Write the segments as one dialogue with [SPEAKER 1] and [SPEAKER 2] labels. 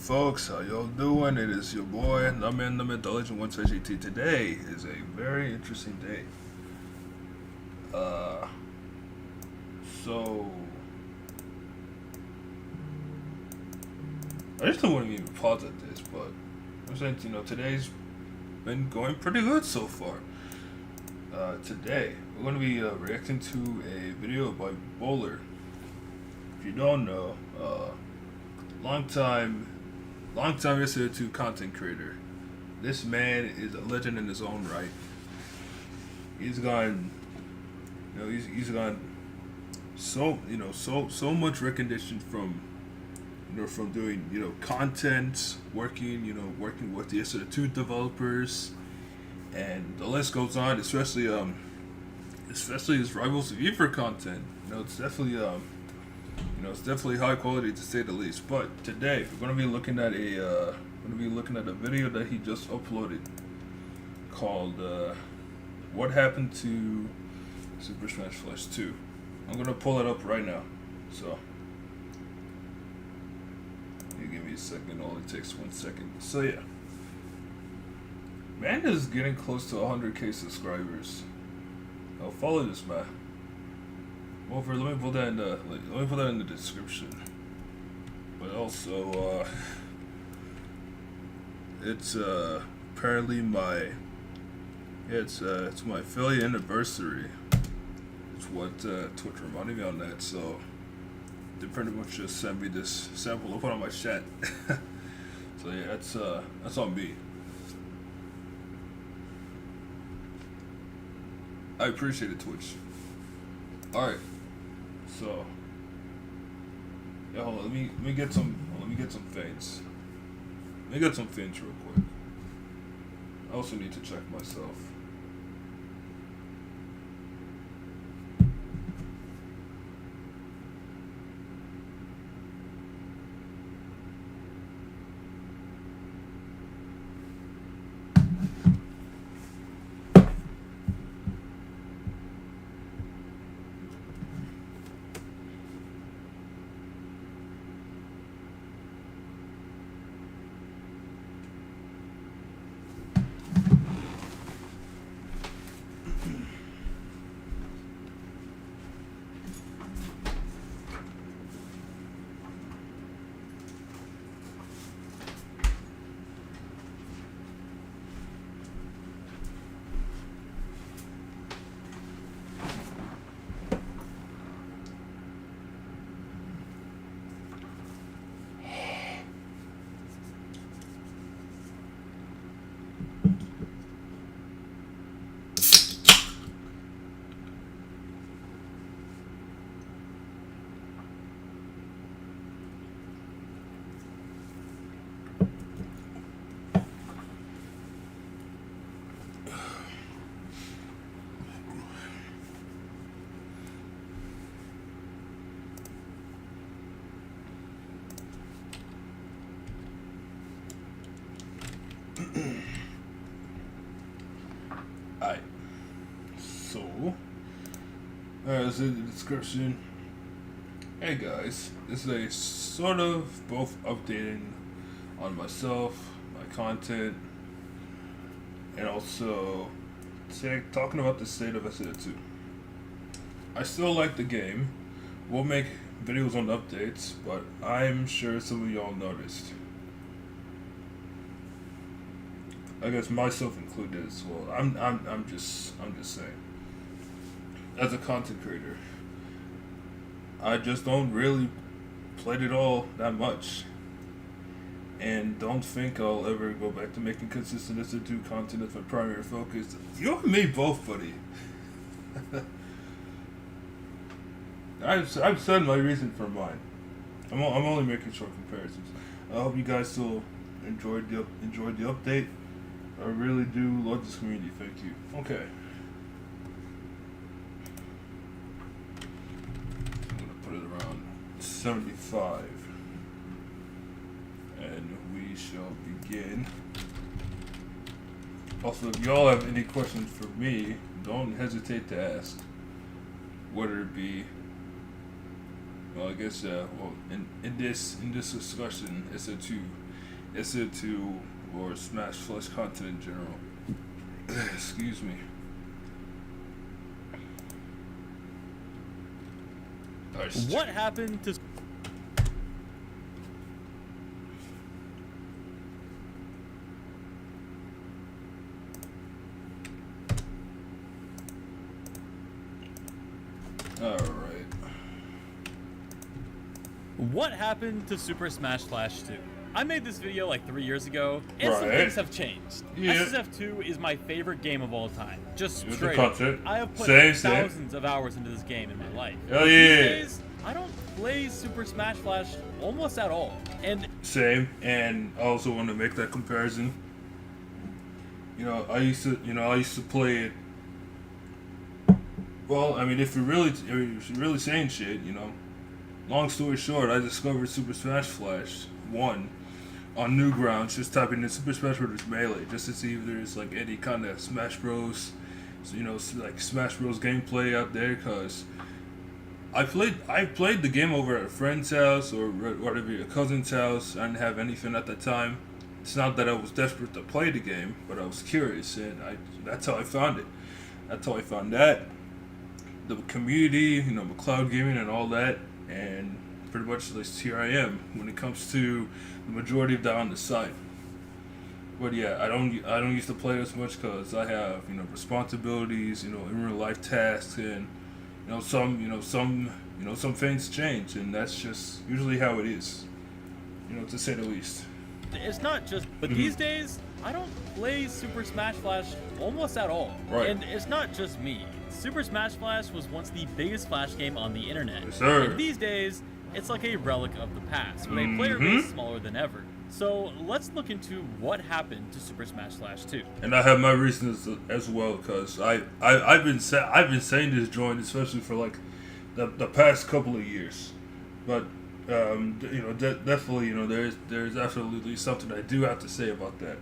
[SPEAKER 1] folks? How y'all doing? It is your boy, the man, the myth, the legend, one GT. Today is a very interesting day. Uh, so I just don't want to even pause at this, but I'm saying today's been going pretty good so far. Today we're going to be reacting to a video by Bowler. If you don't know, long time SSF2 content creator. This man is a legend in his own right. He's gone, he's gone so much recognition from from doing content, working with the SSF2 developers, and the list goes on. Especially his Rivals of Eve content. It's definitely high quality to say the least. But today we're gonna be looking at a video that he just uploaded called "What Happened to Super Smash Bros. 2." I'm gonna pull it up right now. So you give me a second. Only takes 1 second. So yeah, man is getting close to 100K subscribers. I'll follow this man. Let me put that in the description. But also, it's apparently it's my affiliate anniversary. It's what Twitch reminded me on that. So they pretty much just sent me this sample. I'll put on my chat. So yeah, that's on me. I appreciate it, Twitch. All right. So, yeah, hold on. Let me get some fades. Let me get some fades real quick. I also need to check myself. Alright, so as in the description, hey guys, this is a sort of both updating on myself, my content, and also talking about the state of SSF2. I still like the game. We'll make videos on updates, but I'm sure some of y'all noticed. I guess myself included as well. I'm just saying. As a content creator, I just don't really play it all that much, and don't think I'll ever go back to making consistent SSF2 content as my primary focus. You and me both, buddy. I've said my reason for mine. I'm only making short comparisons. I hope you guys still enjoyed the update. I really do love this community. Thank you. Okay. I'm gonna put it around 75, and we shall begin. Also, if y'all have any questions for me, don't hesitate to ask. Whether it be, well, I guess, in this discussion, SSF2 SSF2 or Smash Flash content in general. Excuse me.
[SPEAKER 2] What happened to...
[SPEAKER 1] Alright.
[SPEAKER 2] What happened to Super Smash Flash 2? I made this video like 3 years ago, and some things have changed.
[SPEAKER 1] Yeah.
[SPEAKER 2] SSF2 is my favorite game of all time. Just
[SPEAKER 1] With
[SPEAKER 2] straight
[SPEAKER 1] the
[SPEAKER 2] up.
[SPEAKER 1] content.
[SPEAKER 2] I have put
[SPEAKER 1] Same.
[SPEAKER 2] thousands of hours into this game in my life.
[SPEAKER 1] Hell
[SPEAKER 2] These
[SPEAKER 1] yeah.
[SPEAKER 2] days, I don't play Super Smash Flash almost at all. And
[SPEAKER 1] Same, and I also want to make that comparison. I used to play it. Well, I mean, if you're really saying shit, long story short, I discovered Super Smash Flash 1 on Newgrounds, just typing in Super Smash Bros. Melee, just to see if there's like any kind of Smash Bros. Like Smash Bros. Gameplay out there, cause I played the game over at a friend's house or whatever, a cousin's house. I didn't have anything at the time. It's not that I was desperate to play the game, but I was curious, and that's how I found it. That's how I found that. The community, McLeod Gaming and all that, and pretty much at least here I am when it comes to the majority of that on the site. But yeah, I don't used to play as much because I have responsibilities, in real life tasks, and some things change, and that's just usually how it is, to say the least.
[SPEAKER 2] it's not just... But these days, I don't play Super Smash Flash almost at all.
[SPEAKER 1] Right.
[SPEAKER 2] And it's not just me. Super Smash Flash was once the biggest Flash game on the internet.
[SPEAKER 1] Yes, sir.
[SPEAKER 2] And these days, it's like a relic of the past, with a player base smaller than ever. So let's look into what happened to Super Smash Flash 2.
[SPEAKER 1] And I have my reasons as well, because I've been saying this joint especially for like the past couple of years, but definitely there's absolutely something I do have to say about that.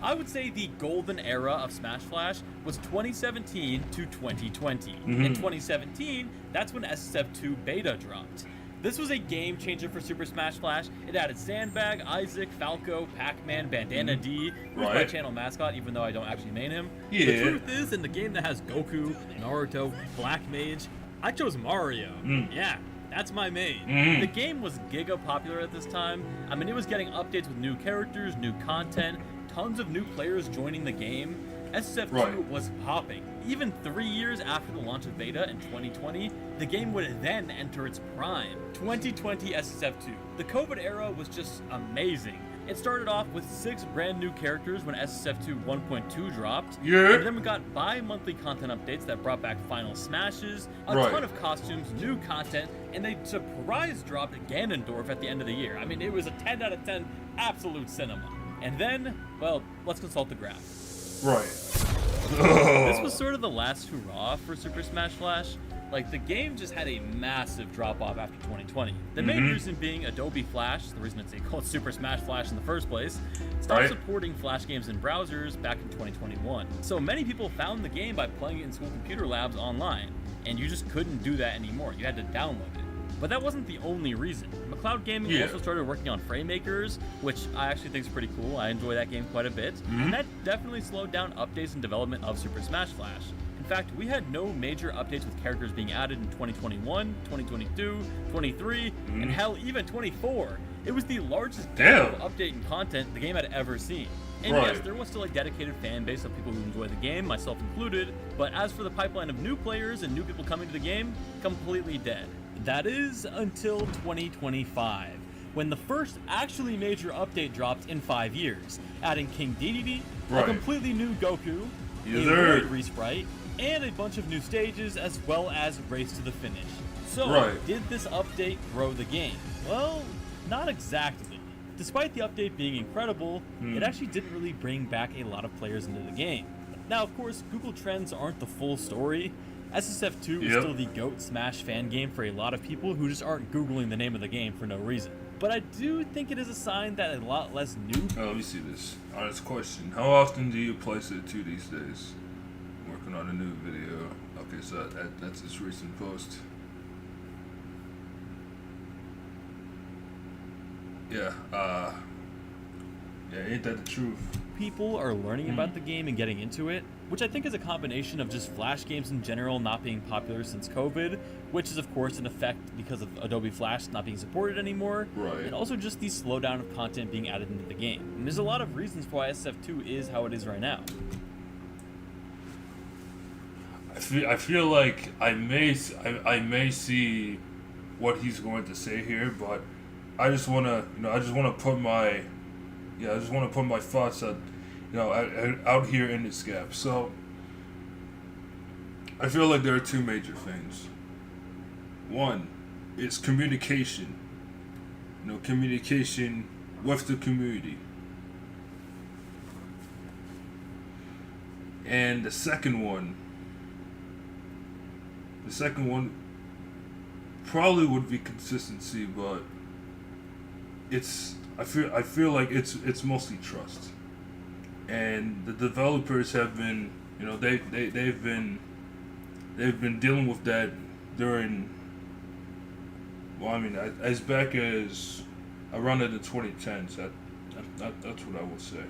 [SPEAKER 2] I would say the golden era of Smash Flash was 2017 to 2020. In 2017, that's when SSF2 beta dropped. This was a game changer for Super Smash Flash. It added Sandbag, Isaac, Falco, Pac-Man, Bandana D, who's my channel mascot, even though I don't actually main him.
[SPEAKER 1] Yeah.
[SPEAKER 2] The truth is, in the game that has Goku, Naruto, Black Mage, I chose Mario. Yeah, that's my main. The game was giga popular at this time. I mean, it was getting updates with new characters, new content, tons of new players joining the game. SSF2 was popping. Even 3 years after the launch of beta in 2020, the game would then enter its prime. 2020 SSF2. The COVID era was just amazing. It started off with 6 brand new characters when SSF2 1.2 dropped.
[SPEAKER 1] Yeah.
[SPEAKER 2] And then we got bi-monthly content updates that brought back final smashes, a ton of costumes, new content, and they surprise dropped Ganondorf at the end of the year. I mean, it was a 10 out of 10 absolute cinema. And then, well, let's consult the graph. This was sort of the last hurrah for Super Smash Flash. Like, the game just had a massive drop-off after 2020. The main reason being Adobe Flash, the reason it's called Super Smash Flash in the first place, stopped supporting Flash games in browsers back in 2021. So many people found the game by playing it in school computer labs online, and you just couldn't do that anymore. You had to download it. But that wasn't the only reason. McLeod Gaming also started working on Frame Makers, which I actually think is pretty cool. I enjoy that game quite a bit. And that definitely slowed down updates and development of Super Smash Flash. In fact, we had no major updates with characters being added in 2021, 2022, 23, and hell, even 24. It was the largest gap of update and content the game had ever seen. And yes, there was still a dedicated fan base of people who enjoy the game, myself included, but as for the pipeline of new players and new people coming to the game, completely dead. That is until 2025, when the first actually major update dropped in 5 years, adding King Dedede, a completely new Goku, a Lloyd resprite, and a bunch of new stages, as well as Race to the Finish. So, did this update grow the game? Well, not exactly. Despite the update being incredible, it actually didn't really bring back a lot of players into the game. Now, of course, Google Trends aren't the full story. SSF2 is still the GOAT Smash fan game for a lot of people who just aren't Googling the name of the game for no reason. But I do think it is a sign that a lot less new...
[SPEAKER 1] Oh, let me see this. Honest question. How often do you play SSF2 these days? Working on a new video. Okay, so that's his recent post. Yeah, ain't that the truth?
[SPEAKER 2] People are learning about the game and getting into it, which I think is a combination of just Flash games in general not being popular since COVID, which is of course an effect because of Adobe Flash not being supported anymore,
[SPEAKER 1] Right.
[SPEAKER 2] and also just the slowdown of content being added into the game. And there's a lot of reasons for why SSF2 is how it is right now.
[SPEAKER 1] I feel like I may see what he's going to say here, but I just wanna put my thoughts out here in this gap. So I feel like there are two major things. One, it's communication. Communication with the community. And the second one probably would be consistency, but I feel like it's mostly trust. And the developers have been, they've been dealing with that during, as back as around in the 2010s. That's what I would say.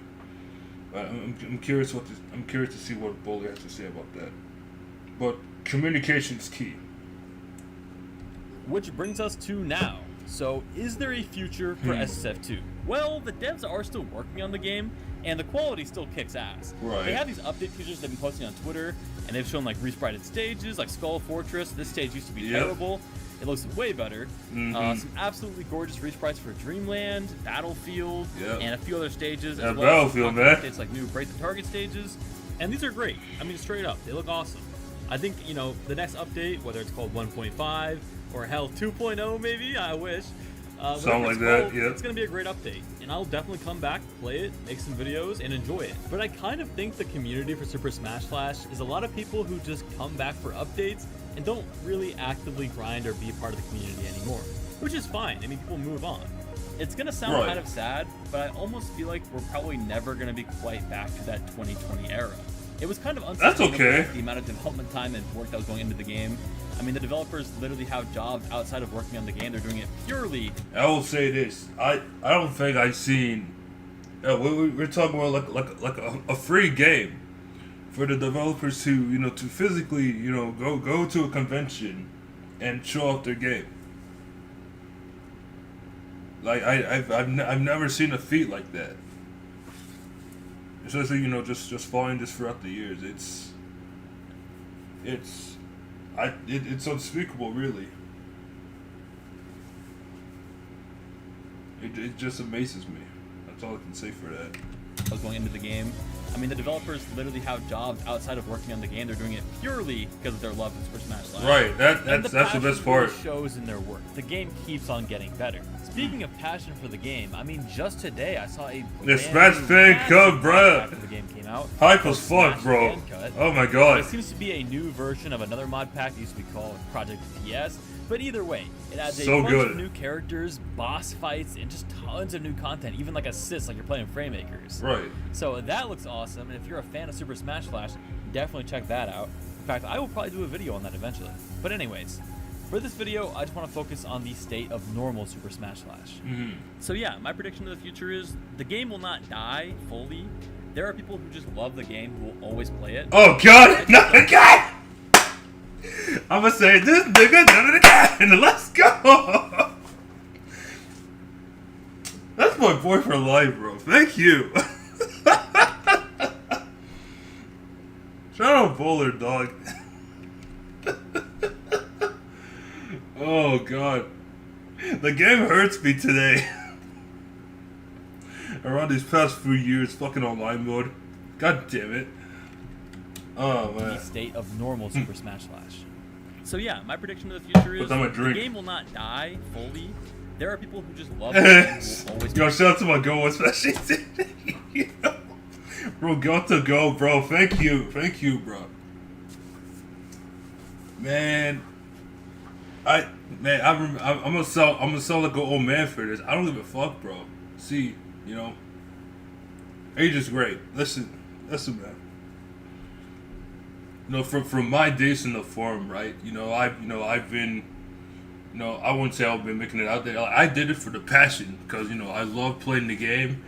[SPEAKER 1] But I'm curious to see what Bowler has to say about that. But communication's key.
[SPEAKER 2] Which brings us to now. So, is there a future for SSF2? Well, the devs are still working on the game, and the quality still kicks ass.
[SPEAKER 1] Right.
[SPEAKER 2] They have these update features they've been posting on Twitter, and they've shown like resprited stages, like Skull Fortress. This stage used to be terrible. It looks way better. Some absolutely gorgeous resprites for Dreamland, Battlefield, and a few other stages. As well
[SPEAKER 1] Battlefield, man.
[SPEAKER 2] It's like new Break the Target stages, and these are great. I mean, straight up, they look awesome. I think, the next update, whether it's called 1.5 or hell 2.0 maybe, I wish.
[SPEAKER 1] Something like that, yeah.
[SPEAKER 2] It's going to be a great update, and I'll definitely come back, play it, make some videos, and enjoy it. But I kind of think the community for Super Smash Flash is a lot of people who just come back for updates and don't really actively grind or be a part of the community anymore, which is fine. I mean, people move on. It's going to sound kind of sad, but I almost feel like we're probably never going to be quite back to that 2020 era. It was kind of unsustainable, the amount of development time and work that was going into the game. I mean, the developers literally have jobs outside of working on the game. They're doing it purely.
[SPEAKER 1] I will say this: I don't think I've seen. We're talking about like a free game for the developers to to physically go to a convention and show off their game. Like I've never seen a feat like that. Especially just following this throughout the years. It's unspeakable, really. It just amazes me. That's all I can say for that.
[SPEAKER 2] Was going into the game. I mean, the developers literally have jobs outside of working on the game. They're doing it purely because of their love of Super Smash Bros.
[SPEAKER 1] Right. That's the best part.
[SPEAKER 2] Shows in their work. The game keeps on getting better. Speaking of passion for the game, I mean, just today I saw a
[SPEAKER 1] Smash fan cut, bro.
[SPEAKER 2] After the game came out.
[SPEAKER 1] Hype as fuck, bro. Oh my god.
[SPEAKER 2] It seems to be a new version of another mod pack that used to be called Project PS. But either way, it adds a bunch of new characters, boss fights, and just tons of new content, even like assists like you're playing Framemakers.
[SPEAKER 1] Right.
[SPEAKER 2] So that looks awesome, and if you're a fan of Super Smash Flash, definitely check that out. In fact, I will probably do a video on that eventually. But anyways, for this video, I just want to focus on the state of normal Super Smash Flash. So yeah, my prediction of the future is the game will not die fully. There are people who just love the game who will always play it.
[SPEAKER 1] Oh god! Not again! I'm gonna say this nigga done it again. Let's go. That's my boy for life, bro. Thank you. Shout out Bowler, dog. Oh god, the game hurts me today. Around these past few years, fucking online mode. God damn it. Oh man.
[SPEAKER 2] The state of normal Super Smash Flash. So yeah, my prediction of the future is the game will not die fully. There are people who just love it.
[SPEAKER 1] Yo, shout out to my Go especially. Bro, got to go, bro. Thank you, bro. Man, I'm gonna sound like an old man for this. I don't give a fuck, bro. See, age is great. Listen, man. From my days in the forum, right? I've been, I wouldn't say I've been making it out there. I did it for the passion because I love playing the game,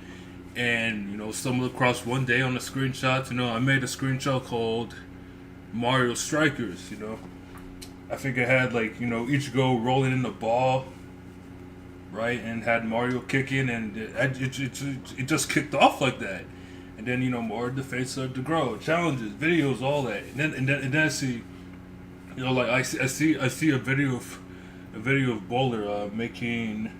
[SPEAKER 1] and stumbled across one day on the screenshots. I made a screenshot called Mario Strikers. I think it had Ichigo rolling in the ball, right, and had Mario kicking, and it just kicked off like that. And then more the face started to grow, challenges, videos, all that, and then I see, I see a video of Bowler making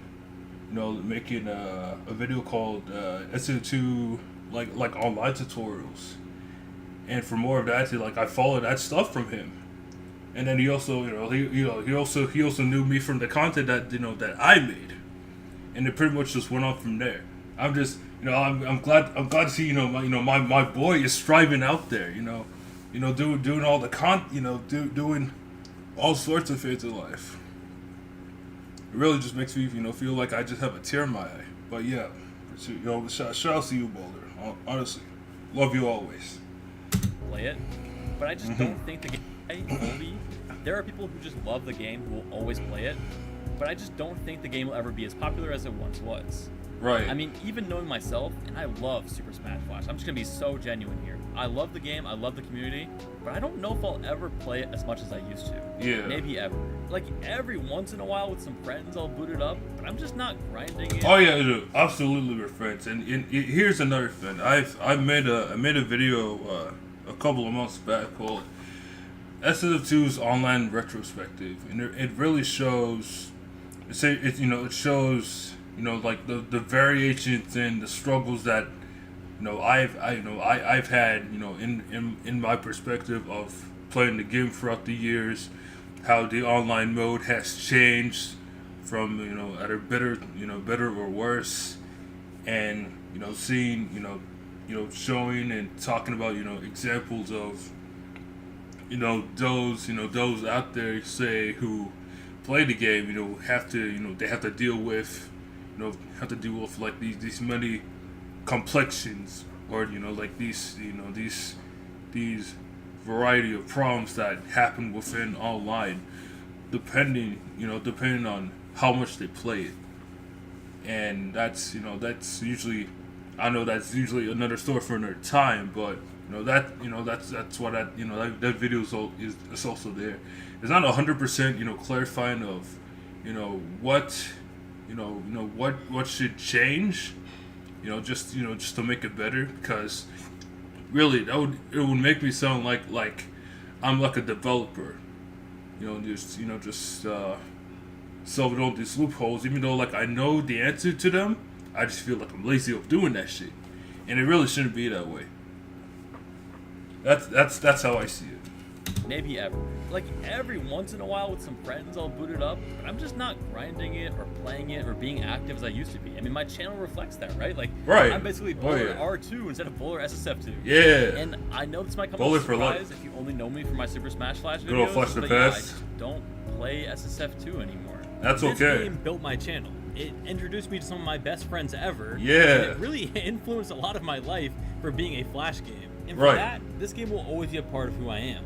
[SPEAKER 1] a video called SSF2 like online tutorials, and for more of that, I follow that stuff from him, and then he also he also knew me from the content that I made, and it pretty much just went on from there. I'm just I'm glad to see my boy is striving out there, doing all the doing all sorts of things in life. It really just makes me feel like I just have a tear in my eye. But yeah, shout out to you, Boulder. Honestly, love you always.
[SPEAKER 2] Play it, but I just don't think the game fully. There are people who just love the game who will always play it, but I just don't think the game will ever be as popular as it once was.
[SPEAKER 1] Right.
[SPEAKER 2] I mean, even knowing myself, and I love Super Smash Bros. I'm just gonna be so genuine here. I love the game, I love the community, but I don't know if I'll ever play it as much as I used to.
[SPEAKER 1] Yeah.
[SPEAKER 2] Maybe ever. Like every once in a while with some friends, I'll boot it up, but I'm just not grinding it.
[SPEAKER 1] Oh yeah, dude, absolutely with friends. And here's another thing. I made a video a couple of months back called SSF2's online retrospective, and it really shows. It shows the variations and the struggles that I've had in my perspective of playing the game throughout the years, how the online mode has changed from either better or worse, and seeing showing and talking about examples of those out there say who play the game they have to deal with like these many complexions, or these variety of problems that happen within online, depending on how much they play it. And that's usually, I know that's usually another story for another time, but that's why that video is also there. It's not 100% clarifying of what should change, just to make it better, because really it would make me sound like I'm like a developer, just solving all these loopholes, even though I know the answer to them. I just feel like I'm lazy of doing that shit, and it really shouldn't be that way. That's how I see it.
[SPEAKER 2] Maybe ever. Like every once in a while with some friends, I'll boot it up, but I'm just not grinding it or playing it or being active as I used to be. I mean, my channel reflects that, right?
[SPEAKER 1] Right.
[SPEAKER 2] I'm basically Bowler R2 instead of Bowler SSF2.
[SPEAKER 1] Yeah.
[SPEAKER 2] And I know this might come
[SPEAKER 1] Bowler
[SPEAKER 2] as a surprise if you only know me from my Super Smash Flash videos.
[SPEAKER 1] Little flash the
[SPEAKER 2] but
[SPEAKER 1] past.
[SPEAKER 2] I just don't play SSF2 anymore.
[SPEAKER 1] That's
[SPEAKER 2] this
[SPEAKER 1] okay.
[SPEAKER 2] This game built my channel. It introduced me to some of my best friends ever.
[SPEAKER 1] Yeah.
[SPEAKER 2] And it really influenced a lot of my life for being a Flash game. And for that, this game will always be a part of who I am.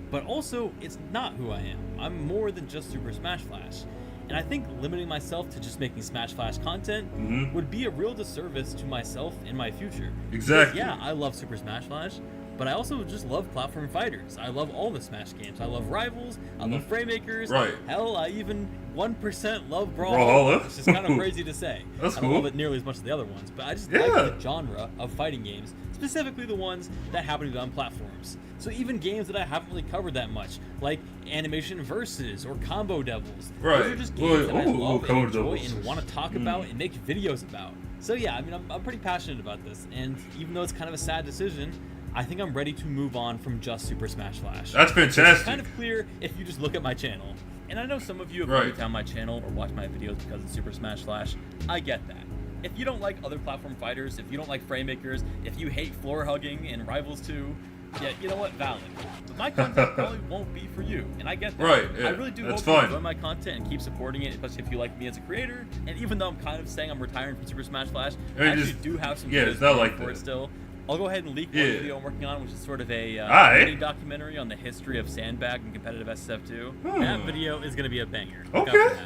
[SPEAKER 2] But also, it's not who I am. I'm more than just Super Smash Flash. And I think limiting myself to just making Smash Flash content would be a real disservice to myself and my future.
[SPEAKER 1] Exactly.
[SPEAKER 2] Because, yeah, I love Super Smash Flash, but I also just love platform fighters. I love all the Smash games. I love Rivals, I love Framemakers.
[SPEAKER 1] Right.
[SPEAKER 2] Hell, I even 1% love Brawlhalla. Which is kind of crazy to say.
[SPEAKER 1] That's
[SPEAKER 2] I
[SPEAKER 1] cool.
[SPEAKER 2] don't love it nearly as much as the other ones, but I just like the genre of fighting games, specifically the ones that happen to be on platforms. So even games that I haven't really covered that much, like Animation Versus or Combo Devils, those are just games that I love and enjoy and want to talk about and make videos about. So yeah, I mean, I'm pretty passionate about this, and even though it's kind of a sad decision, I think I'm ready to move on from just Super Smash Flash.
[SPEAKER 1] That's fantastic.
[SPEAKER 2] It's kind of clear if you just look at my channel. And I know some of you have already found my channel or watched my videos because of Super Smash Flash. I get that. If you don't like other platform fighters, if you don't like Framemakers, if you hate floor hugging and Rivals 2, yeah, you know what? Valid. But my content probably won't be for you, and I get that.
[SPEAKER 1] Right, yeah,
[SPEAKER 2] I really do hope you enjoy my content and keep supporting it, especially if you like me as a creator. And even though I'm kind of saying I'm retiring from Super Smash Flash, I actually do have some videos for it still. I'll go ahead and leak one video I'm working on, which is sort of a mini documentary on the history of Sandbag and competitive SSF2. And that video is going to be a banger.
[SPEAKER 1] Okay.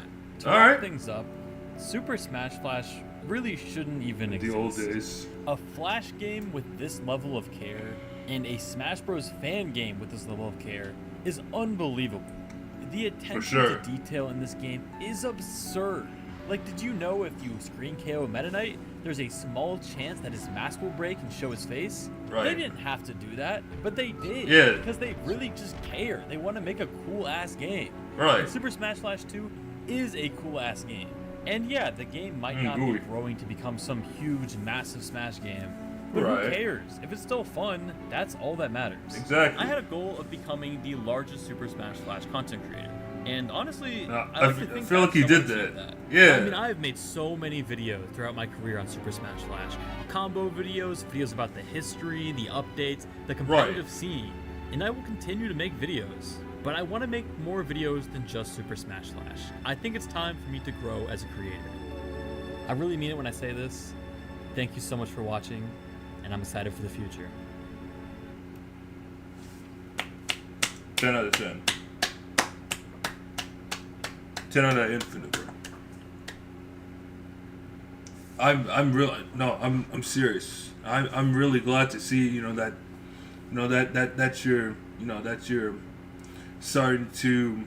[SPEAKER 2] To wrap things up, Super Smash Flash really shouldn't even exist.
[SPEAKER 1] The old days.
[SPEAKER 2] A Flash game with this level of care and a Smash Bros. Fan game with this level of care is unbelievable. The attention
[SPEAKER 1] sure.
[SPEAKER 2] to detail in this game is absurd. Like, did you know if you screen KO Meta Knight, there's a small chance that his mask will break and show his face?
[SPEAKER 1] Right.
[SPEAKER 2] They didn't have to do that, but they did.
[SPEAKER 1] Yeah.
[SPEAKER 2] Because they really just care. They want to make a cool-ass game.
[SPEAKER 1] Right.
[SPEAKER 2] And Super Smash Bros. 2 is a cool-ass game. And yeah, the game might not be growing to become some huge, massive Smash game. But who cares? If it's still fun, that's all that matters.
[SPEAKER 1] Exactly.
[SPEAKER 2] I had a goal of becoming the largest Super Smash Bros. Content creator. And honestly,
[SPEAKER 1] I feel like you did that. Yeah.
[SPEAKER 2] I mean, I've made so many videos throughout my career on Super Smash Bros. Combo videos, videos about the history, the updates, the competitive scene. And I will continue to make videos. But I want to make more videos than just Super Smash Bros. I think it's time for me to grow as a creator. I really mean it when I say this. Thank you so much for watching, and I'm excited for the future.
[SPEAKER 1] 10 out of 10. 10 out of infinite, bro. I'm serious. I'm really glad to see, that you're starting to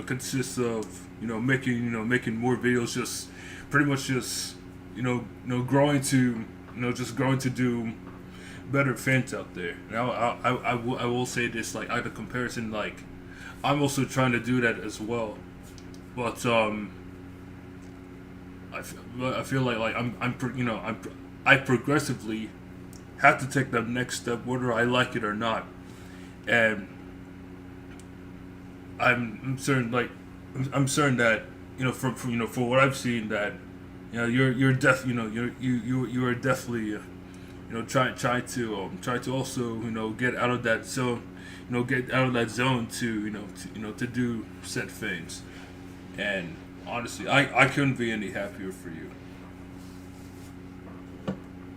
[SPEAKER 1] consist of, making more videos, just pretty much just, growing to do better fans out there. Now, I will say this, like, out of comparison, like, I'm also trying to do that as well, but I feel like I progressively have to take that next step, whether I like it or not, and I'm certain that from what I've seen, that you are definitely trying to also get out of that zone, to do said things. And honestly, I couldn't be any happier for you.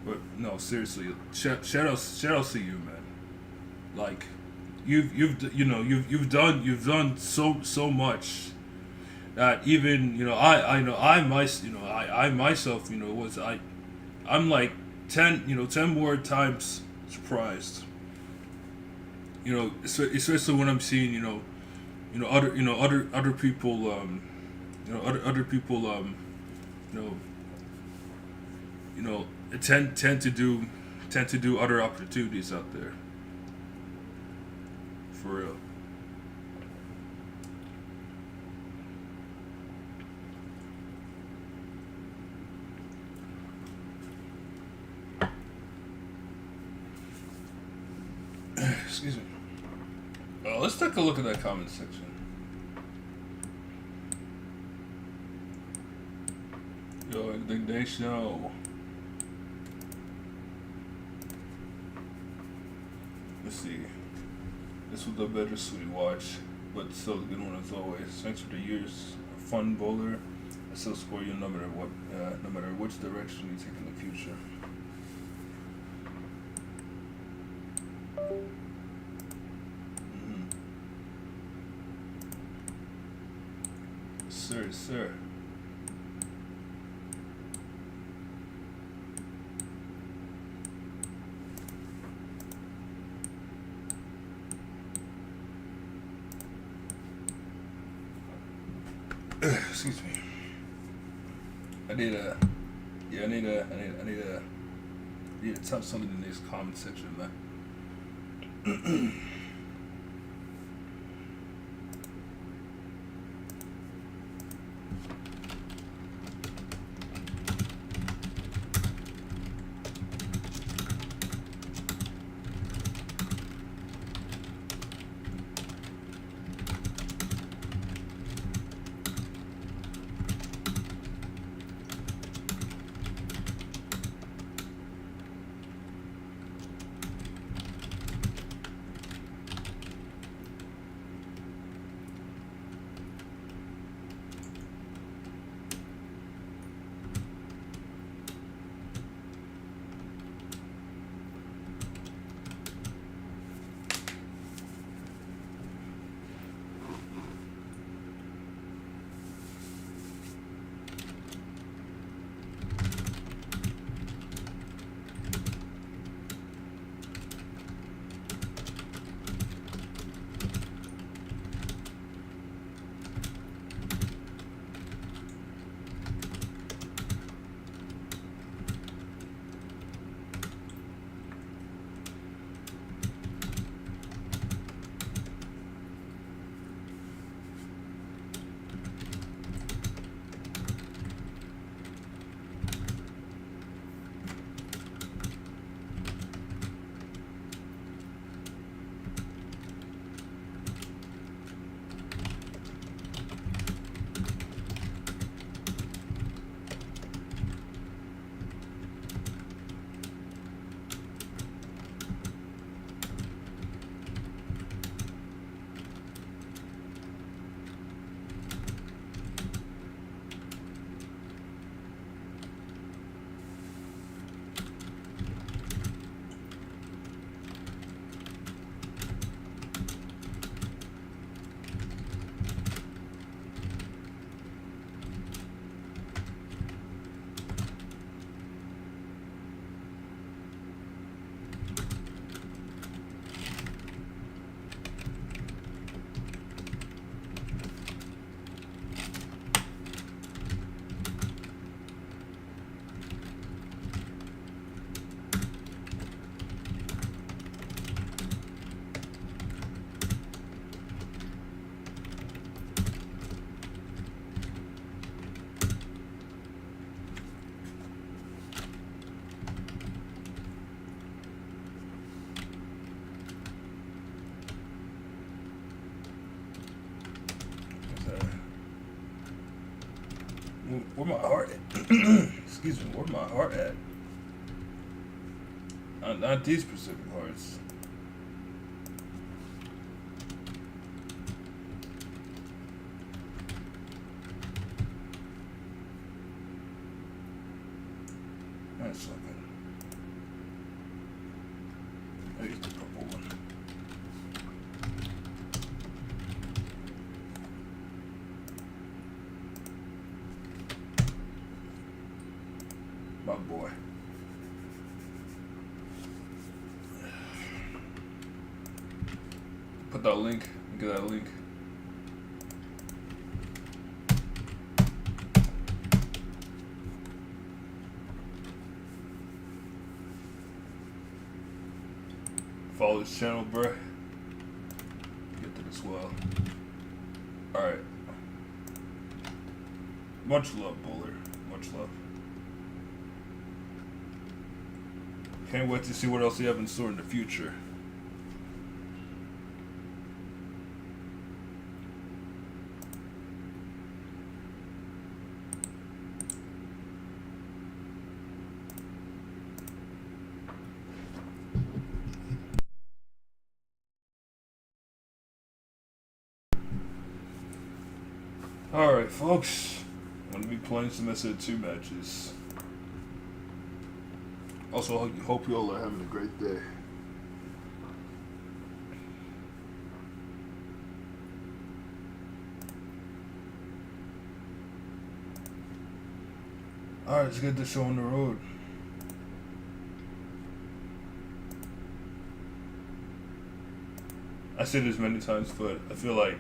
[SPEAKER 1] But no, seriously, shout out to you, man. Like, you've done so much that even I myself I'm like 10 more times surprised. Especially when I'm seeing other people tend to do other opportunities out there. For real. Excuse me. Let's take a look at that comment section. Yo, indignation. Let's see. This was a bittersweet watch, but still a good one as always. Thanks for the years. A fun bowler. I still score you no matter what, no matter which direction you take in the future. Sir. Excuse me. I need to type something in this comment section, man. Where my heart at? Excuse me, where my heart at? Not these specific hearts. That's something. I used the purple one. My boy. Put that link. Get that link. Follow this channel, bruh. Get to this well. Alright. Much love, Bowler. Much love. Can't wait to see what else you have in store in the future. Alright, folks. I'm going to be playing some SSF2 matches. Also, I hope you all are having a great day. Alright, let's get this show on the road. I said this many times, but I feel like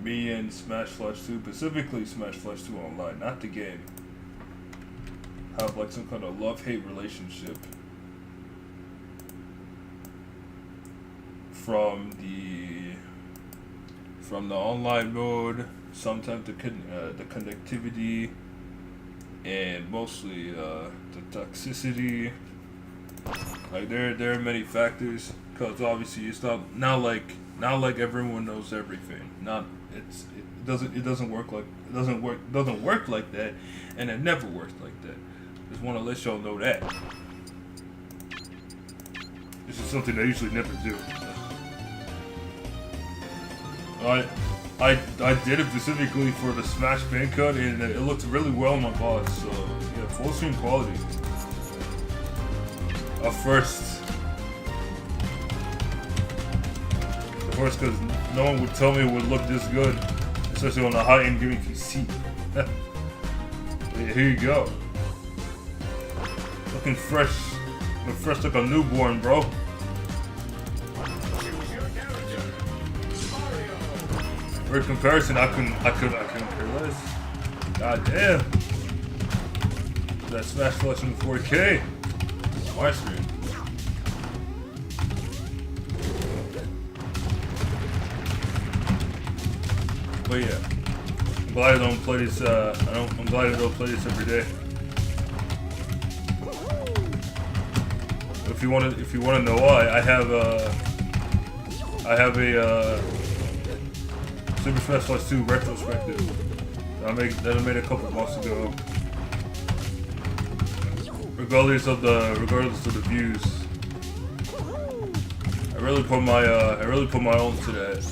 [SPEAKER 1] me and Smash Flash 2, specifically Smash Flash 2 Online, not the game, have like some kind of love-hate relationship from the online mode, sometimes the connectivity, and mostly the toxicity. Like there are many factors, because obviously it's not like everyone knows everything. It doesn't work like that, and it never worked like that. Just want to let y'all know that. This is something I usually never do. I did it specifically for the Smash Band cut, and it looked really well on my boss. So yeah, full screen quality. First, because no one would tell me it would look this good, especially on a high-end gaming PC. Yeah, here you go. Looking fresh like a newborn, bro. For comparison, I couldn't care less. God damn. That Smash Flash in 4K. My screen. But yeah, I'm glad I don't play this. I'm glad I don't play this every day. If you want to know why, I have a Super Smash Bros. 2 retrospective that I made a couple months ago. Regardless of the views, I really put my own to that.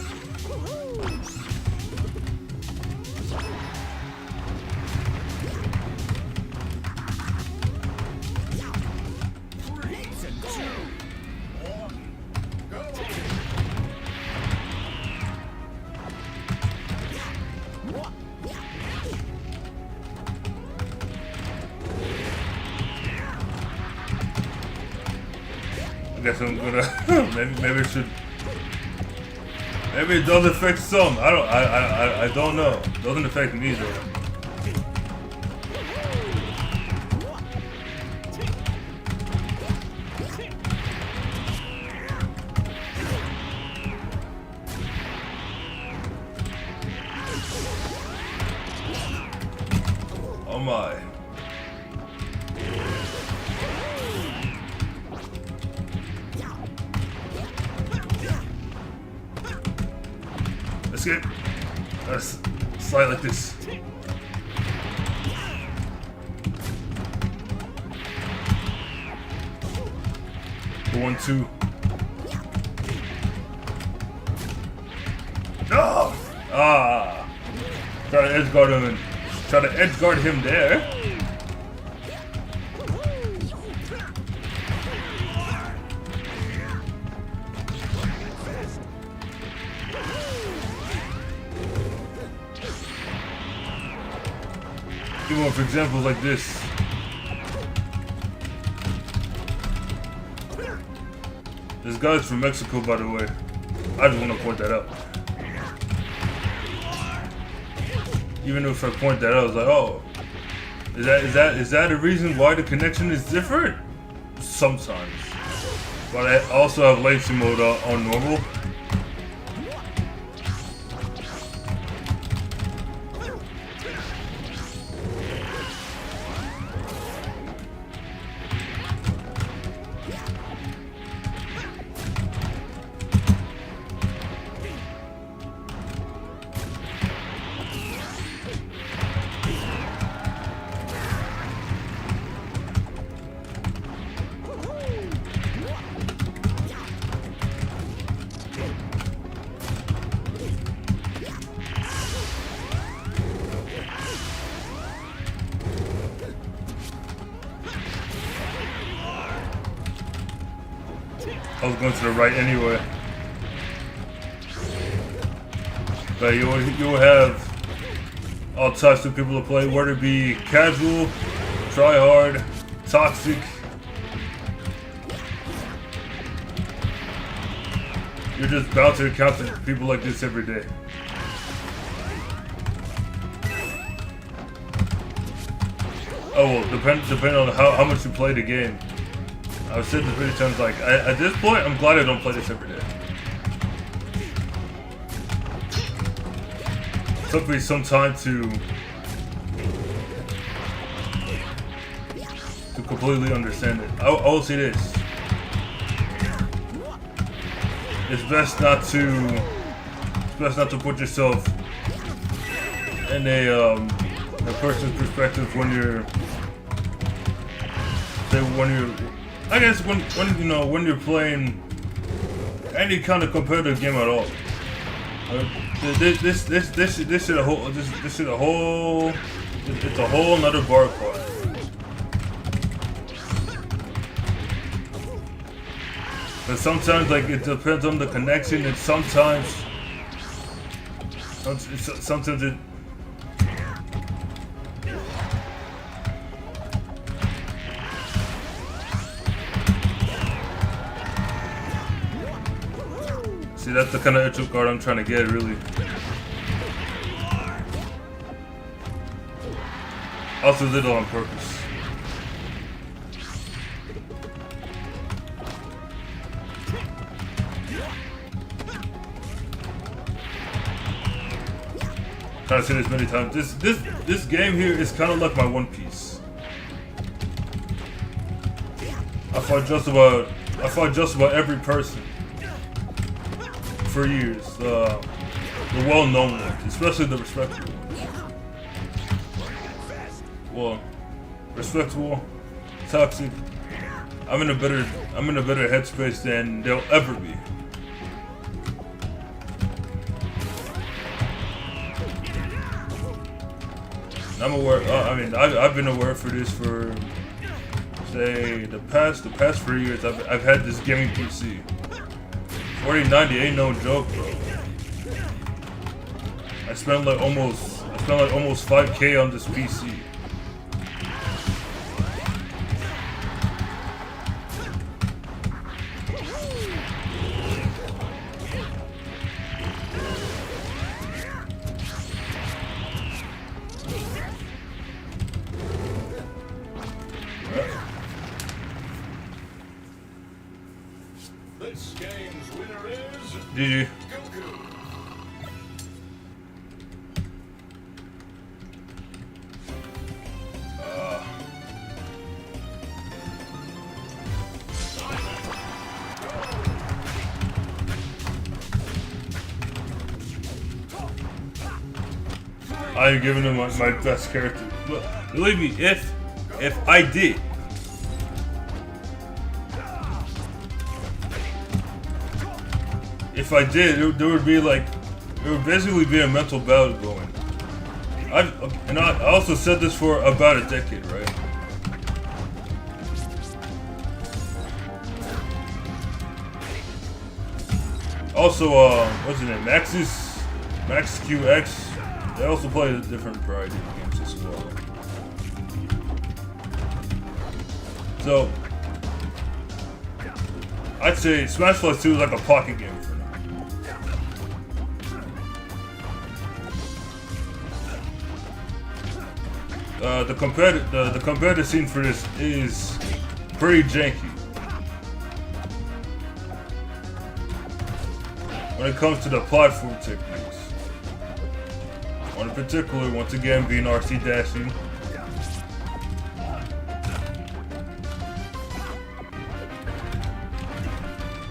[SPEAKER 1] I guess I'm gonna maybe it should. Maybe it does affect some. I don't know. It doesn't affect me though. Oh my. Let's slide like this. 1-2. No! Ah! Try to edge guard him and try to edge guard him there. Even for examples like this. This guy's from Mexico, by the way. I just want to point that out. Even if I point that out, I was like, oh, is that a reason why the connection is different? Sometimes. But I also have latency mode on normal. I was going to the right anyway. But you will have all types of people to play, whether it be casual, try hard, toxic. You're just bound to encounter people like this every day. Oh well, depending on how much you play the game. I've said this many times, like, at this point, I'm glad I don't play this every day. It took me some time to completely understand it. I will say this. It's best not to put yourself in a person's perspective when you're I guess when you're playing any kind of competitive game at all. This is a whole it's a whole another bar part. But sometimes, like, it depends on the connection, and sometimes it. See, that's the kind of intro card I'm trying to get, really. Also did it on purpose. I've said this many times. This game here is kind of like my One Piece. I fought just about every person for years. The well-known ones, especially the respectable ones. Well, respectable, toxic. I'm in a better headspace than they'll ever be. I'm aware. I've been aware for this for, say, the past 3 years. I've had this gaming PC. 4090 ain't no joke, bro. I spent like almost 5K on this PC.
[SPEAKER 3] This game's winner is
[SPEAKER 1] GG.
[SPEAKER 3] Goku.
[SPEAKER 1] I ain't giving him my best character. But believe me, if I did, if I did, there would be like, it would basically be a mental battle going. I also said this for about a decade, right? Also, what's his name? Max QX. They also play a different variety of games as well. So, I'd say Smash Bros. 2 is like a pocket game for now. The competitive scene for this is pretty janky. When it comes to the platform techniques. One in particular, once again, being RC dashing.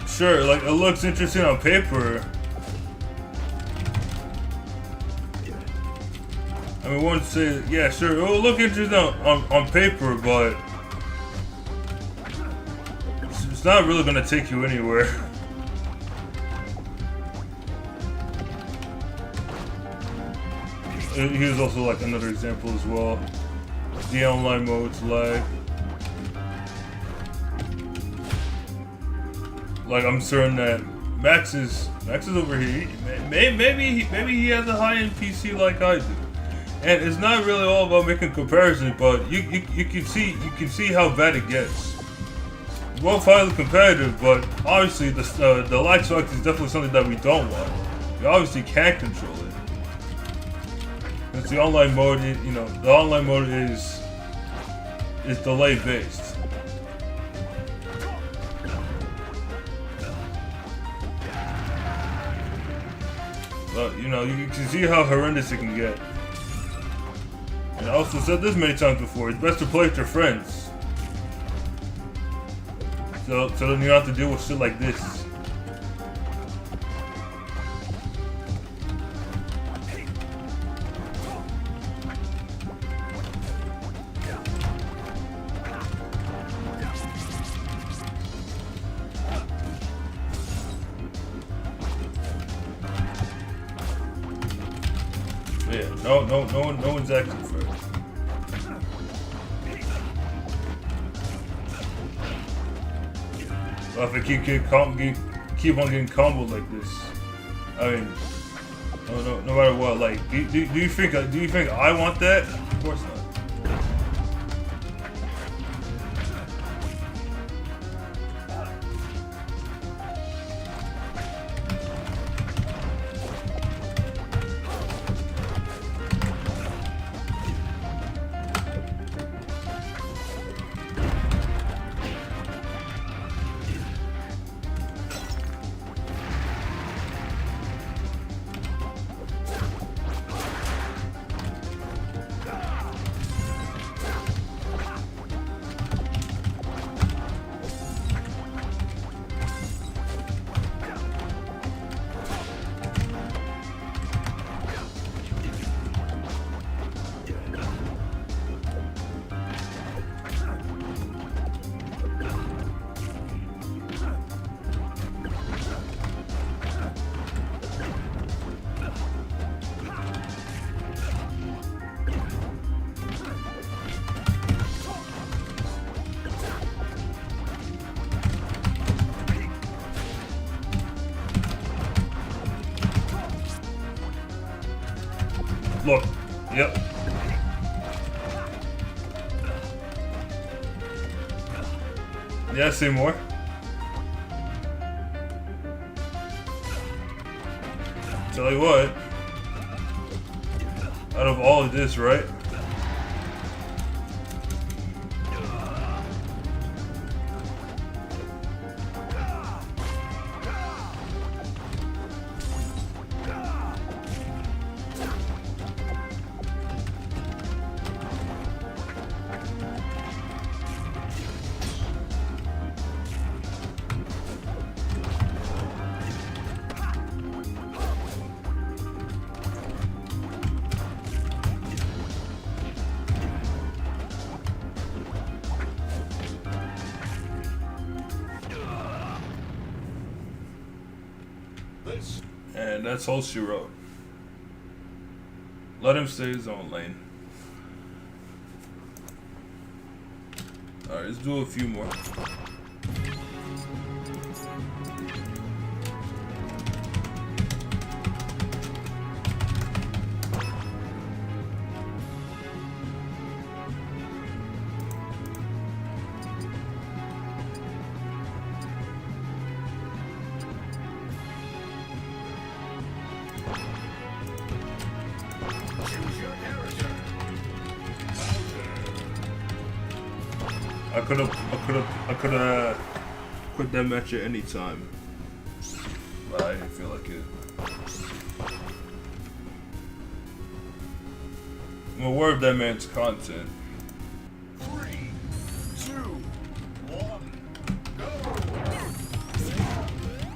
[SPEAKER 1] Sure, like, it looks interesting on paper. I mean, one would say, yeah, sure, it will look interesting on paper, but it's not really gonna take you anywhere. Here's also like another example as well. The online mode's lag. Like, I'm certain that Max is over here. Maybe he has a high-end PC like I do. And it's not really all about making comparisons, but you can see how bad it gets. It's both highly competitive, but obviously the lag spike is definitely something that we don't want. We obviously can't control it. It's the online mode. The online mode is delay based. But you can see how horrendous it can get. And I also said this many times before, it's best to play with your friends. So then you don't have to deal with shit like this. Yeah, no one's acting for it. So if I keep on getting comboed like this, I mean, no matter what, like, do you think I want that? Of course not. Look, yep. Yeah, say more. Tell you what, out of all of this, right? And that's all she wrote. Let him stay his own lane. Alright, let's do a few more. I could have quit that match at any time, but I didn't feel like it. I'm aware of that man's content.
[SPEAKER 3] 3, 2, 1, go!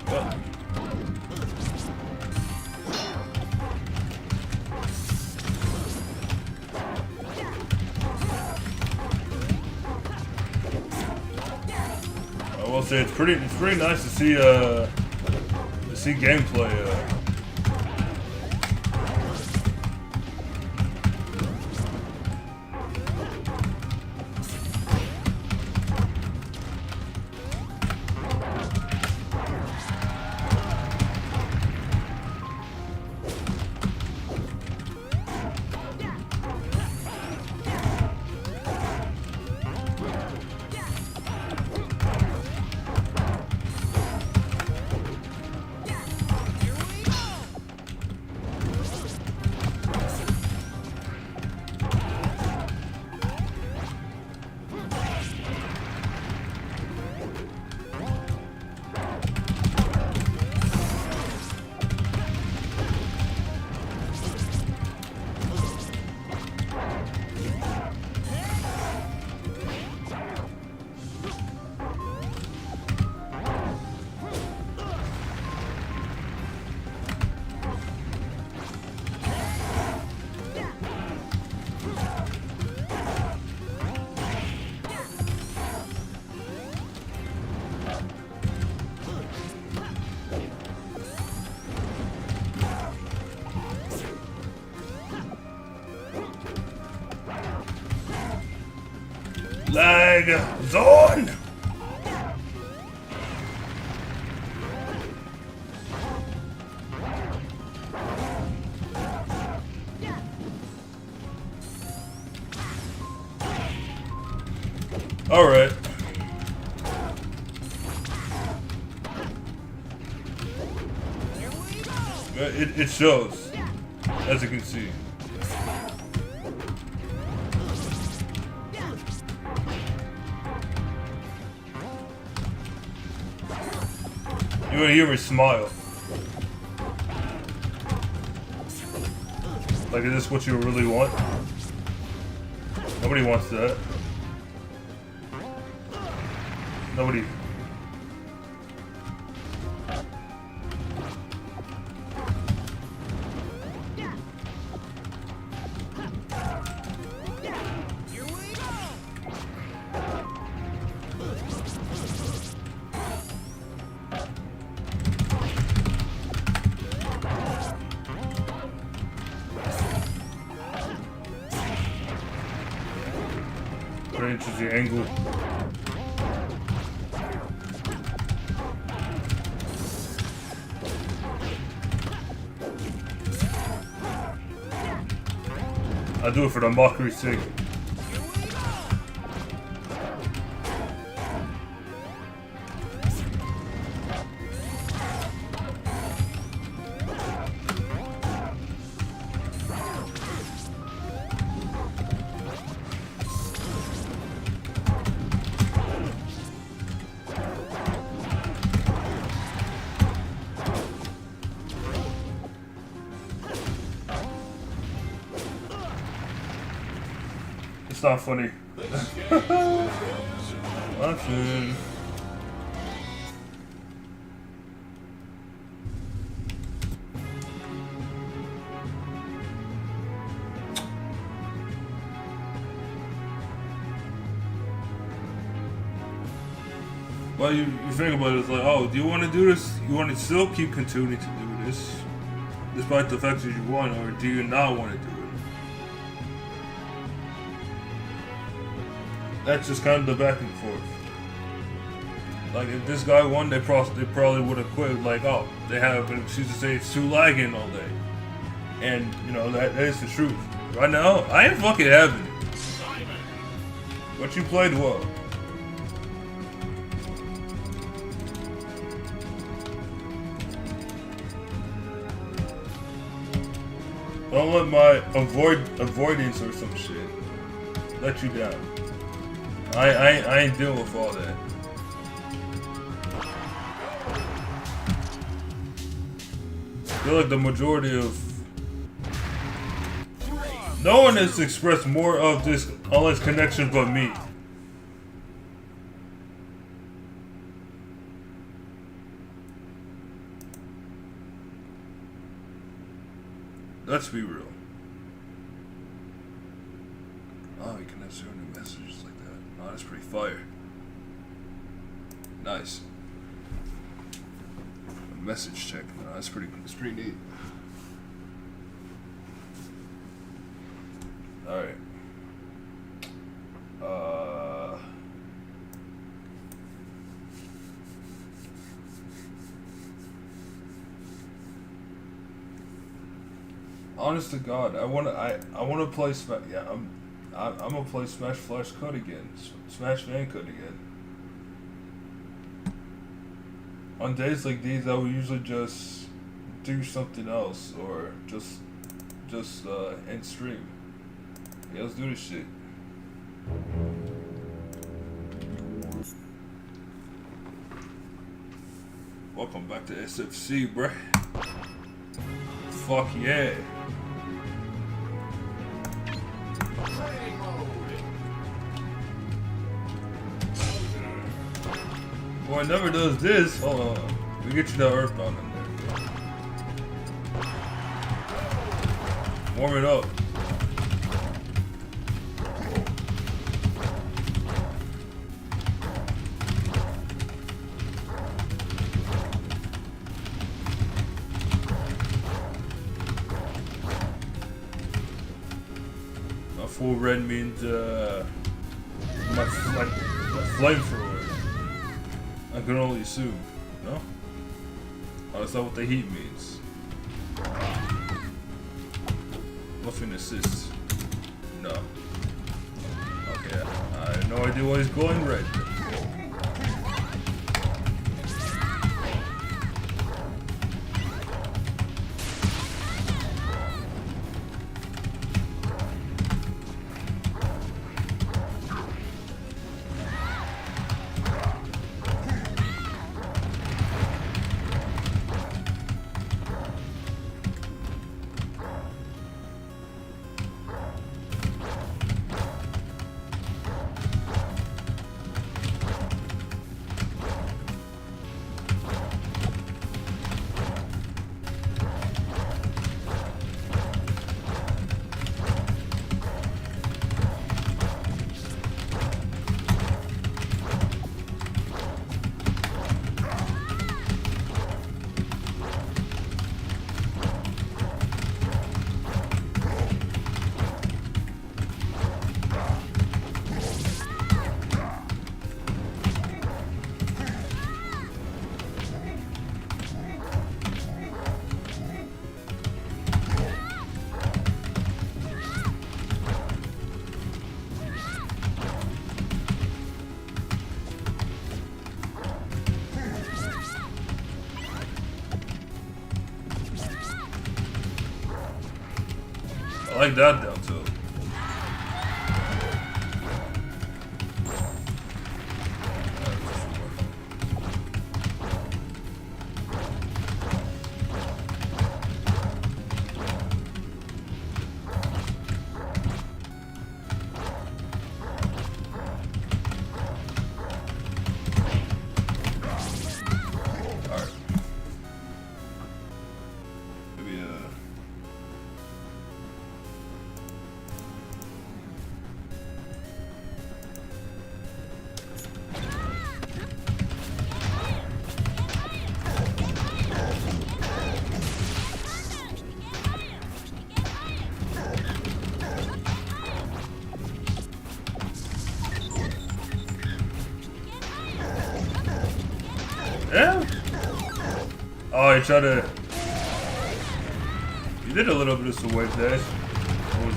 [SPEAKER 1] But I will say it's pretty nice to see gameplay. Lag zone. All right. It shows, as you can see. You wanna hear me smile? Like, is this what you really want? Nobody wants that. Nobody. Very interesting angle. I do it for the mockery's sake. It's not funny. Watching. Well, you think about it, it's like, oh, do you want to do this? You want to still keep continuing to do this? despite the fact that you want, or do you not want to do it? That's just kind of the back and forth. Like, if this guy won, they probably would have quit. Like, oh, they have an excuse to say it's too lagging all day. And, you know, that is the truth. Right now, I ain't fucking having it. But you played well. Don't let my avoidance or some shit let you down. I ain't dealing with all that. I feel like the majority of no one has expressed more of this honest connection but me. Let's be real. Oh, you can have 0 new messages like that. Oh, that's pretty fire. Nice. A message check. No, that's pretty neat. Alright. Honest to God, I wanna play Smash. Yeah, I'm gonna play Smash Flash Cut again. Smash Fan Cut again. On days like these, I would usually just do something else or just end stream. Yeah, let's do this shit. Welcome back to SFC, bruh. Fuck yeah.
[SPEAKER 3] Training mode.
[SPEAKER 1] Boy, it never does this. Hold on. We get you that Earthbound in there. Warm it up. Full red means my flamethrower. I can only assume, no? Oh, that's not what the heat means. Must mean assist. No. Okay, I have no idea why he's glowing red. I like that down too. Yeah. Oh, he tried to. He did a little bit of some wave dash. What was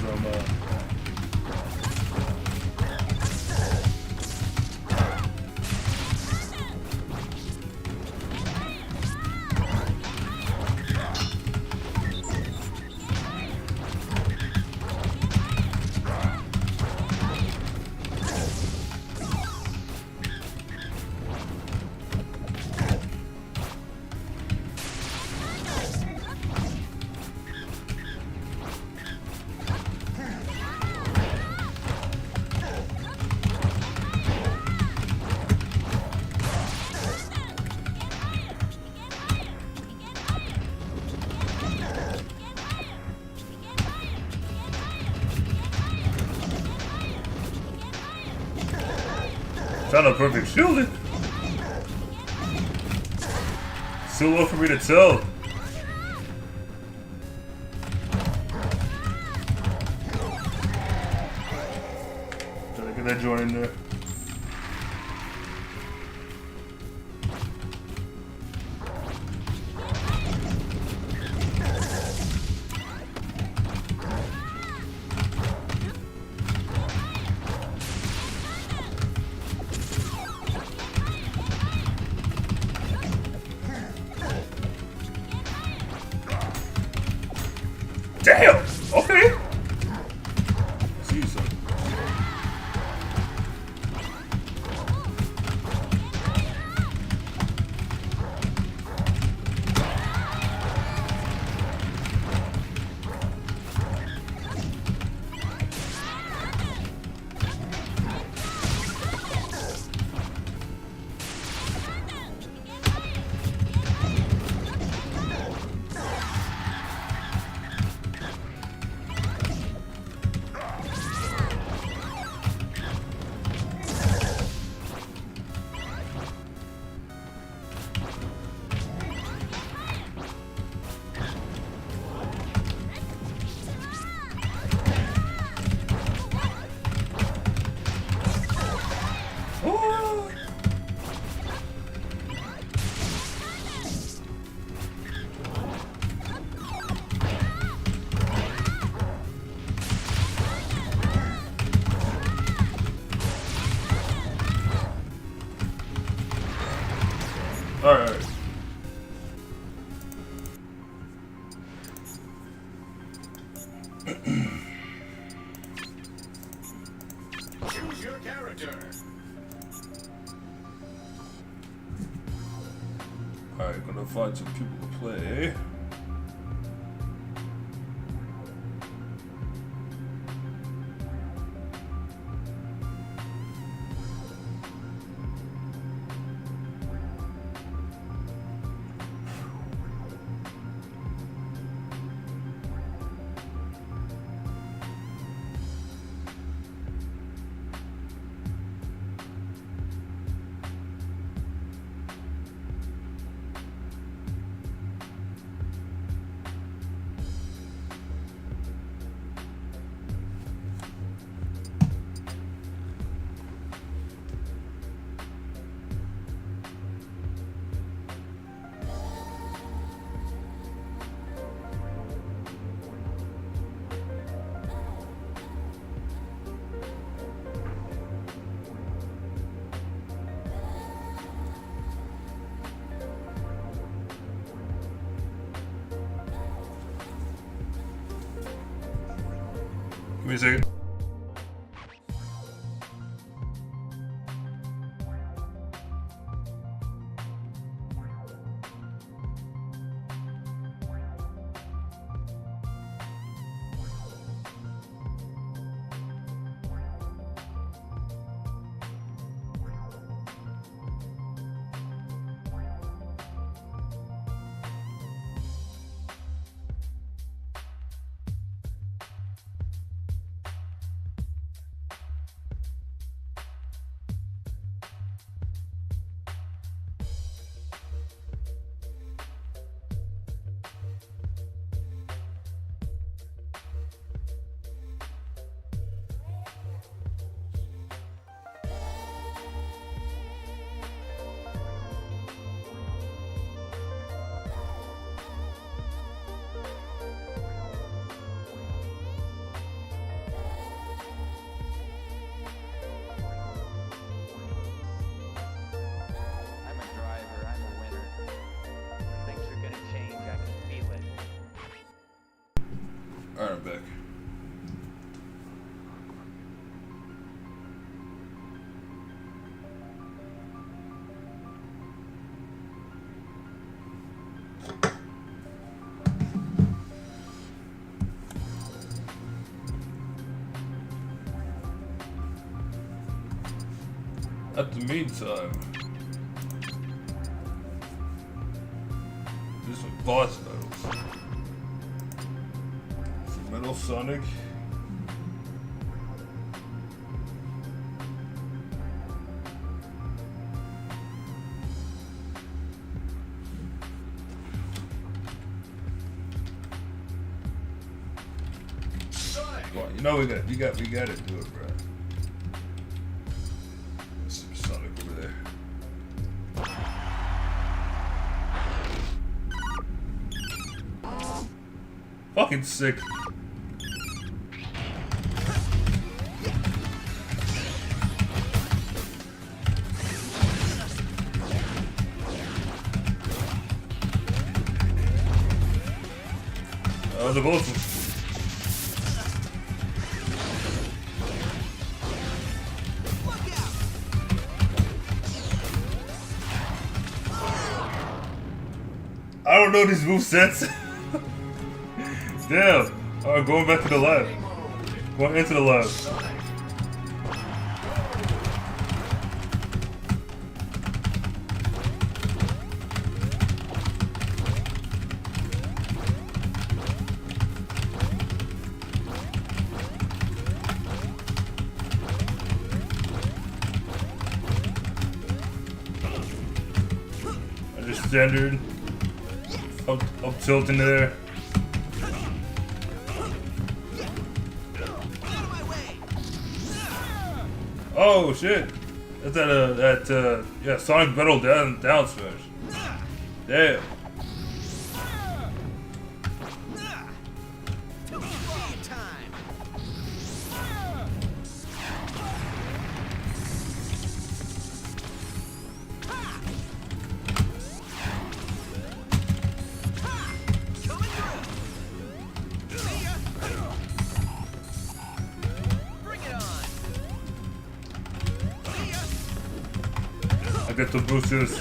[SPEAKER 1] It's not a perfect shielding. Still low for me to tell. Try to get that joint in there. Damn! Okay! See some. Alright.
[SPEAKER 3] Choose your character.
[SPEAKER 1] Alright, gonna find some people to play. Give me a second. Alright, I'm back. At the meantime, there's some boss battles. Some Metal Sonic. Come on, you know we gotta do it, bro. Super Sonic over there. Fucking sick. They're both. I don't know these movesets. Damn. Alright, going back to the lab. Going into the lab. Just standard. Up tilt into there. Oh shit! That's yeah, Sonic Metal down smash. Damn. I get to boost this.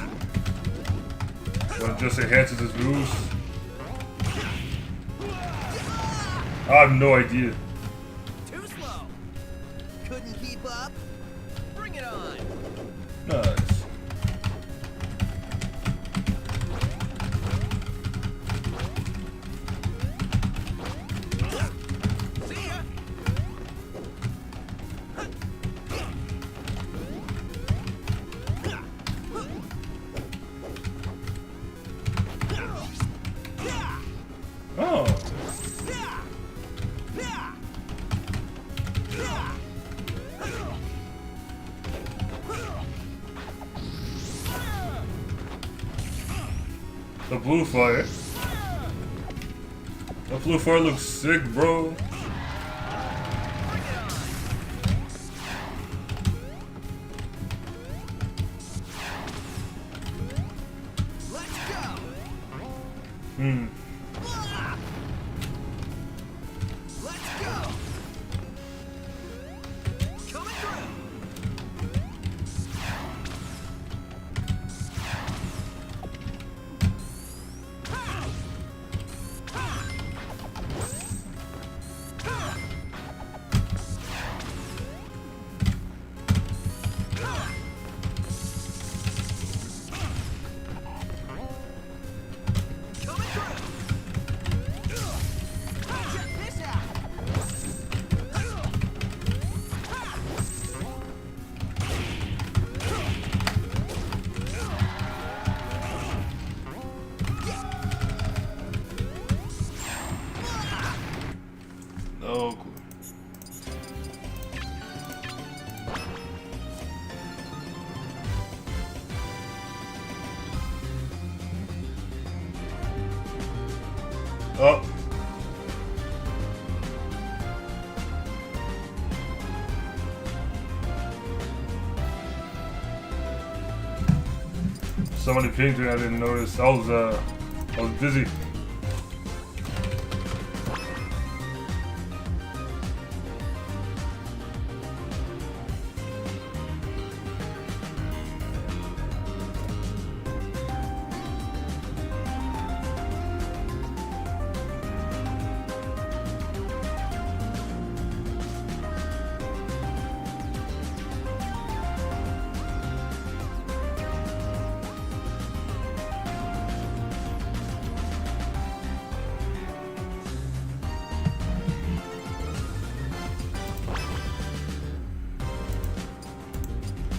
[SPEAKER 1] But it just enhances his moves. I have no idea.
[SPEAKER 4] Too slow. Couldn't keep up. Bring it on.
[SPEAKER 1] Nice.
[SPEAKER 4] See ya.
[SPEAKER 1] Oh. The blue fire. The blue fire looks sick, bro.
[SPEAKER 4] Let's go. Let's go. Coming through.
[SPEAKER 1] Oh, cool. Oh. Somebody pinged me, I didn't notice. I was busy.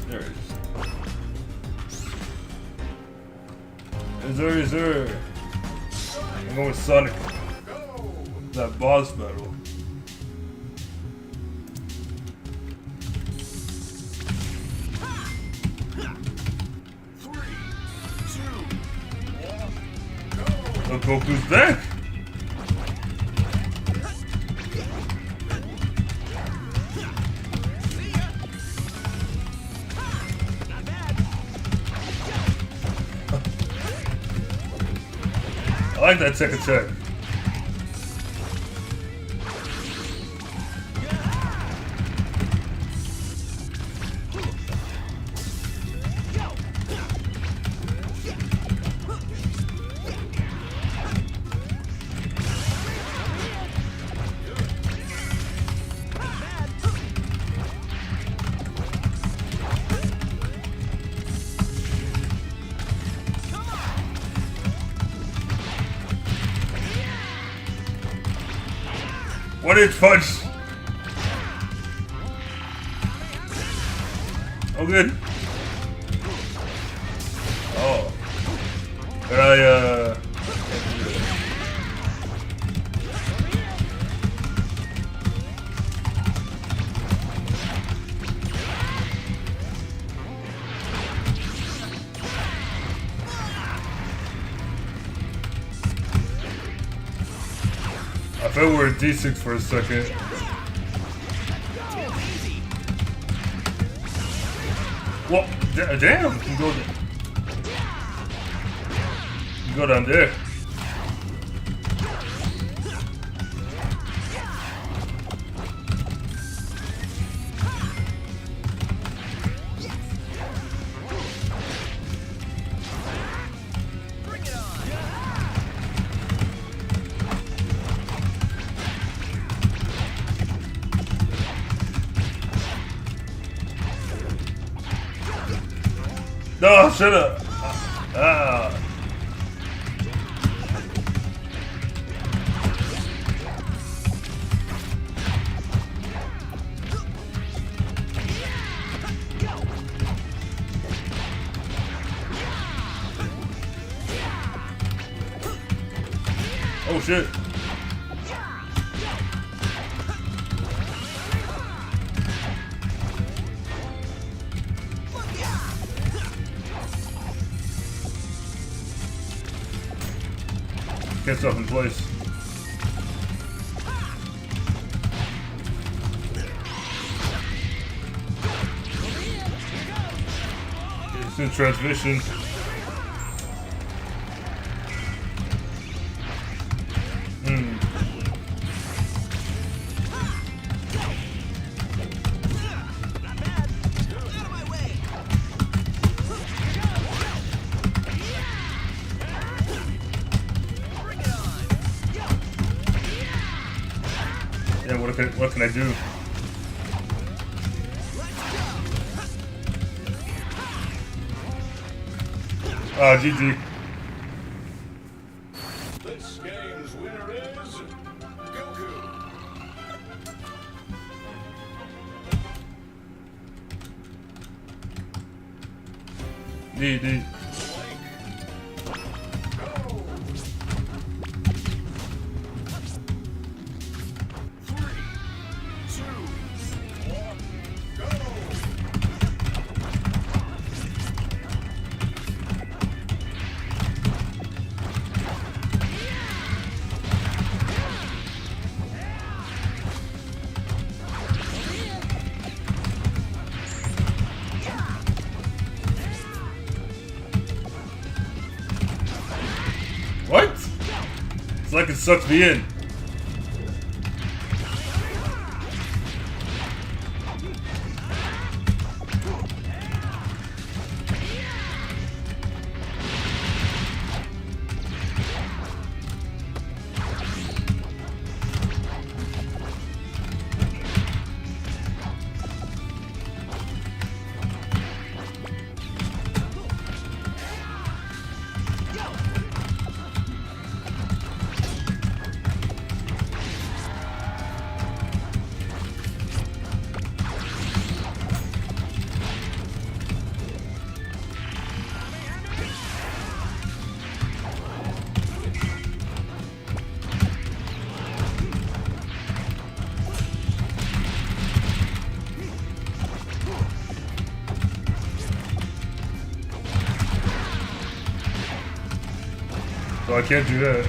[SPEAKER 1] There it is. Is there? I'm going with Sonic. That boss battle. Look, Goku's back! I like that tech attack. What is punch? Oh, good. Oh. Can I, I thought we were at D6 for a second. Well, damn! You can go there. You can go down there. No, shut up. Ah. Oh shit. Get stuff in place. It's in transmission. Yeah, what can I do? GG.
[SPEAKER 3] This game's winner is Goku.
[SPEAKER 1] D. What? It's like it sucks me in. So I can't do that.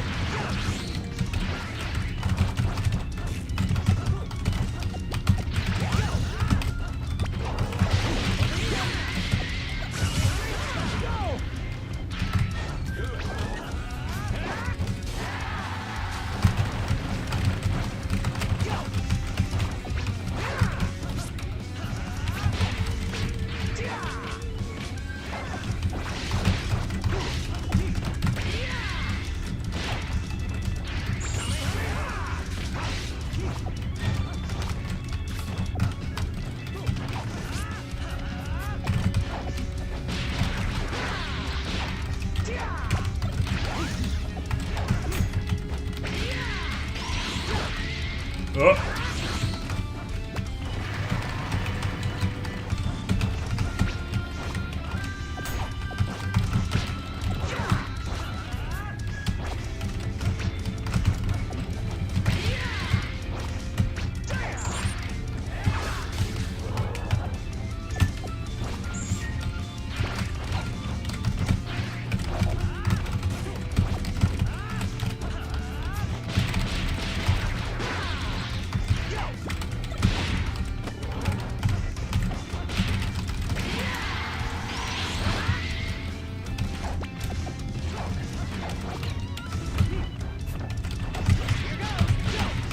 [SPEAKER 1] Oh.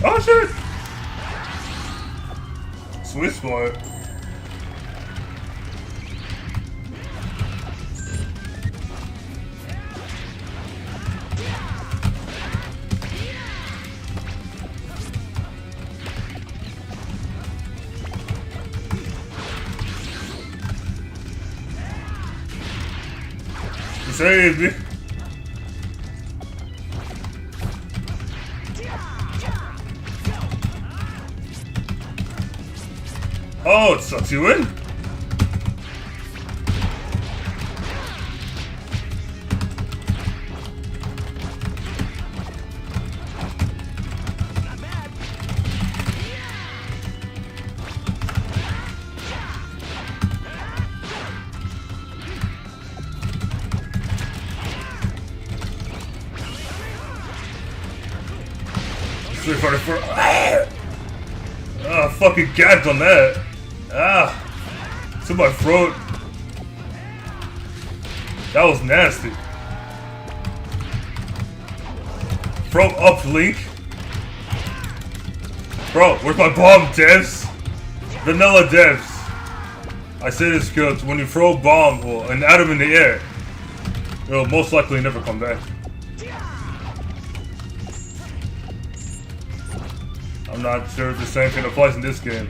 [SPEAKER 1] Oh shit! Sweet spot. You saved me. Oh, it sucks you in. Street Fighter 4. Ah, fucking gagged on that. Ah, to my throat. That was nasty. Throat up, Link. Bro, where's my bomb, devs? Vanilla devs. I say this because when you throw a bomb or an atom in the air, it'll most likely never come back. I'm not sure if the same thing applies in this game.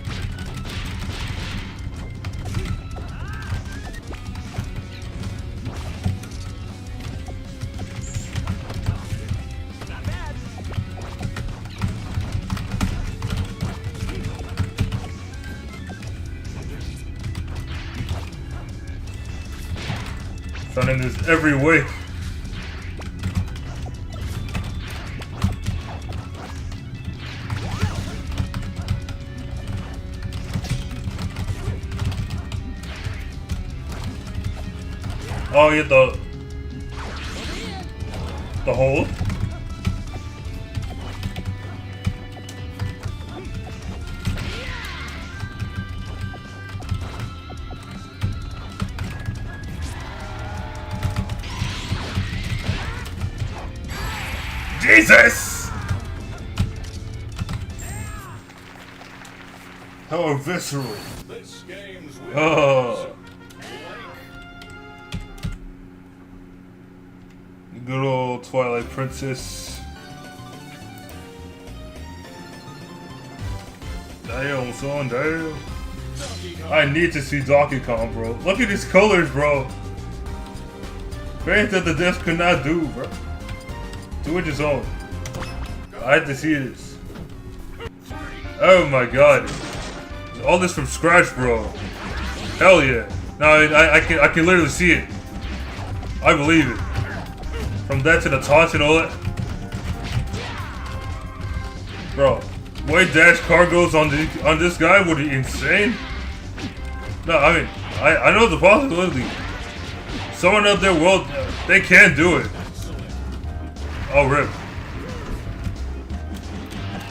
[SPEAKER 1] Done in this every way. Oh, yeah, the hold. Jesus! How visceral.
[SPEAKER 3] This game's
[SPEAKER 1] Oh. Good old Twilight Princess. Damn, son, damn. I need to see Donkey Kong, bro. Look at these colors, bro. Things that the disc could not do, bro. Do it his own. I had to see this. Oh my god. All this from scratch, bro. Hell yeah. No, I can literally see it. I believe it. From that to the taunts and all that. Bro, way Dash Cargo's on this guy would be insane. No, I mean, I know the possibility. Someone out there will, they can do it. Oh, rip.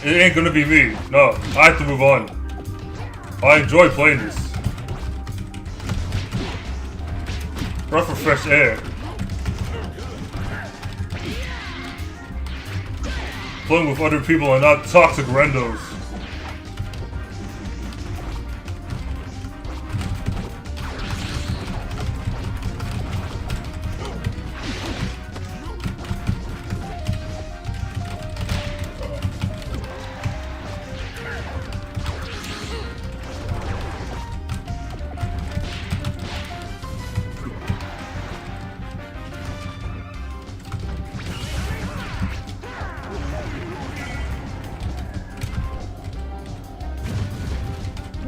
[SPEAKER 1] It ain't gonna be me. No, I have to move on. I enjoy playing this. Breath of fresh air. Playing with other people and not toxic randos.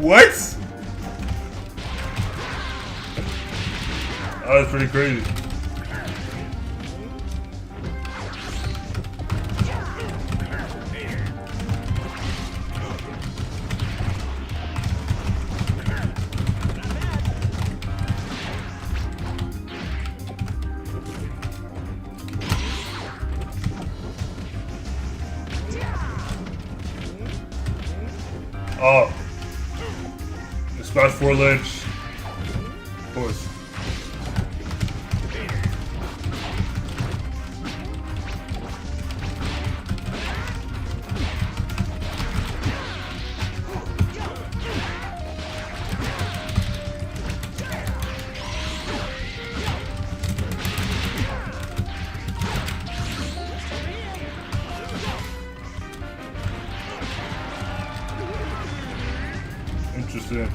[SPEAKER 1] What? That was pretty crazy. Oh. Smash 4 ledge. Of course. Interesting.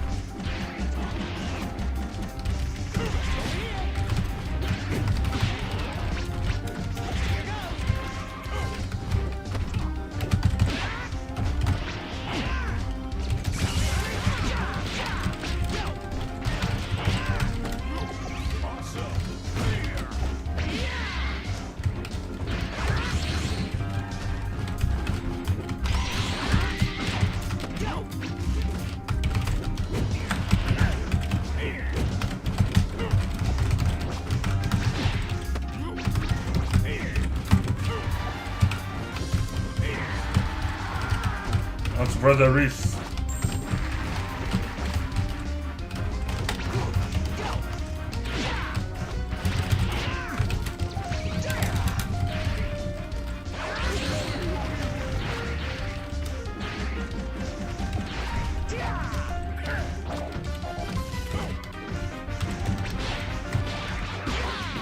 [SPEAKER 1] That's Brother Reese.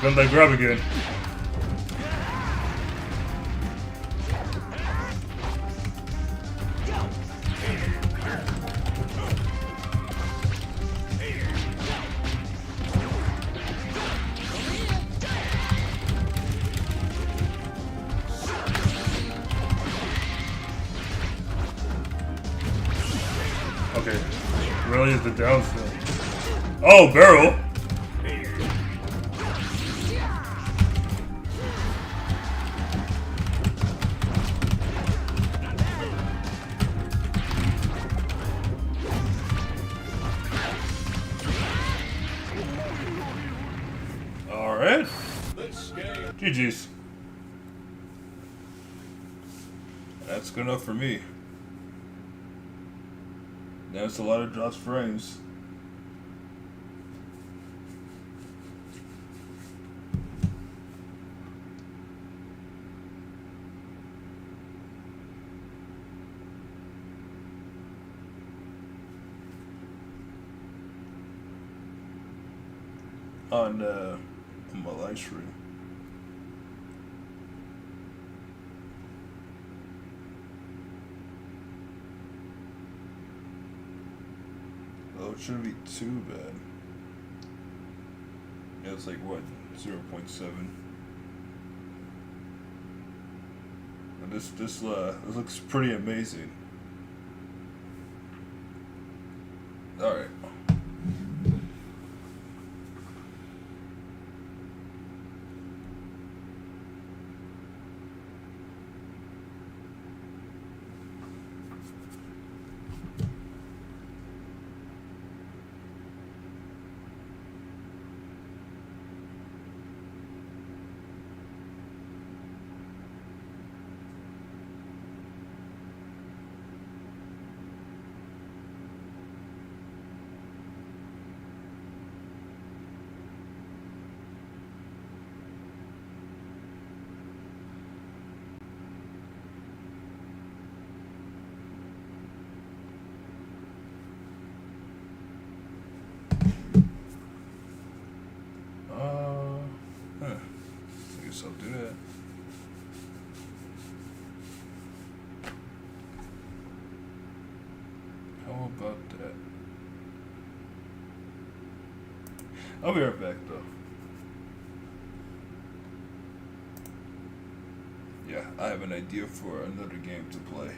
[SPEAKER 1] Then they grab again. Okay, really is the downside. Oh, barrel! Alright. GG's. That's good enough for me. That's a lot of drops frames. On my live stream. Oh, it shouldn't be too bad. Yeah, it's like what, 0.7. And this looks pretty amazing. All right. I'll be right back though. Yeah, I have an idea for another game to play.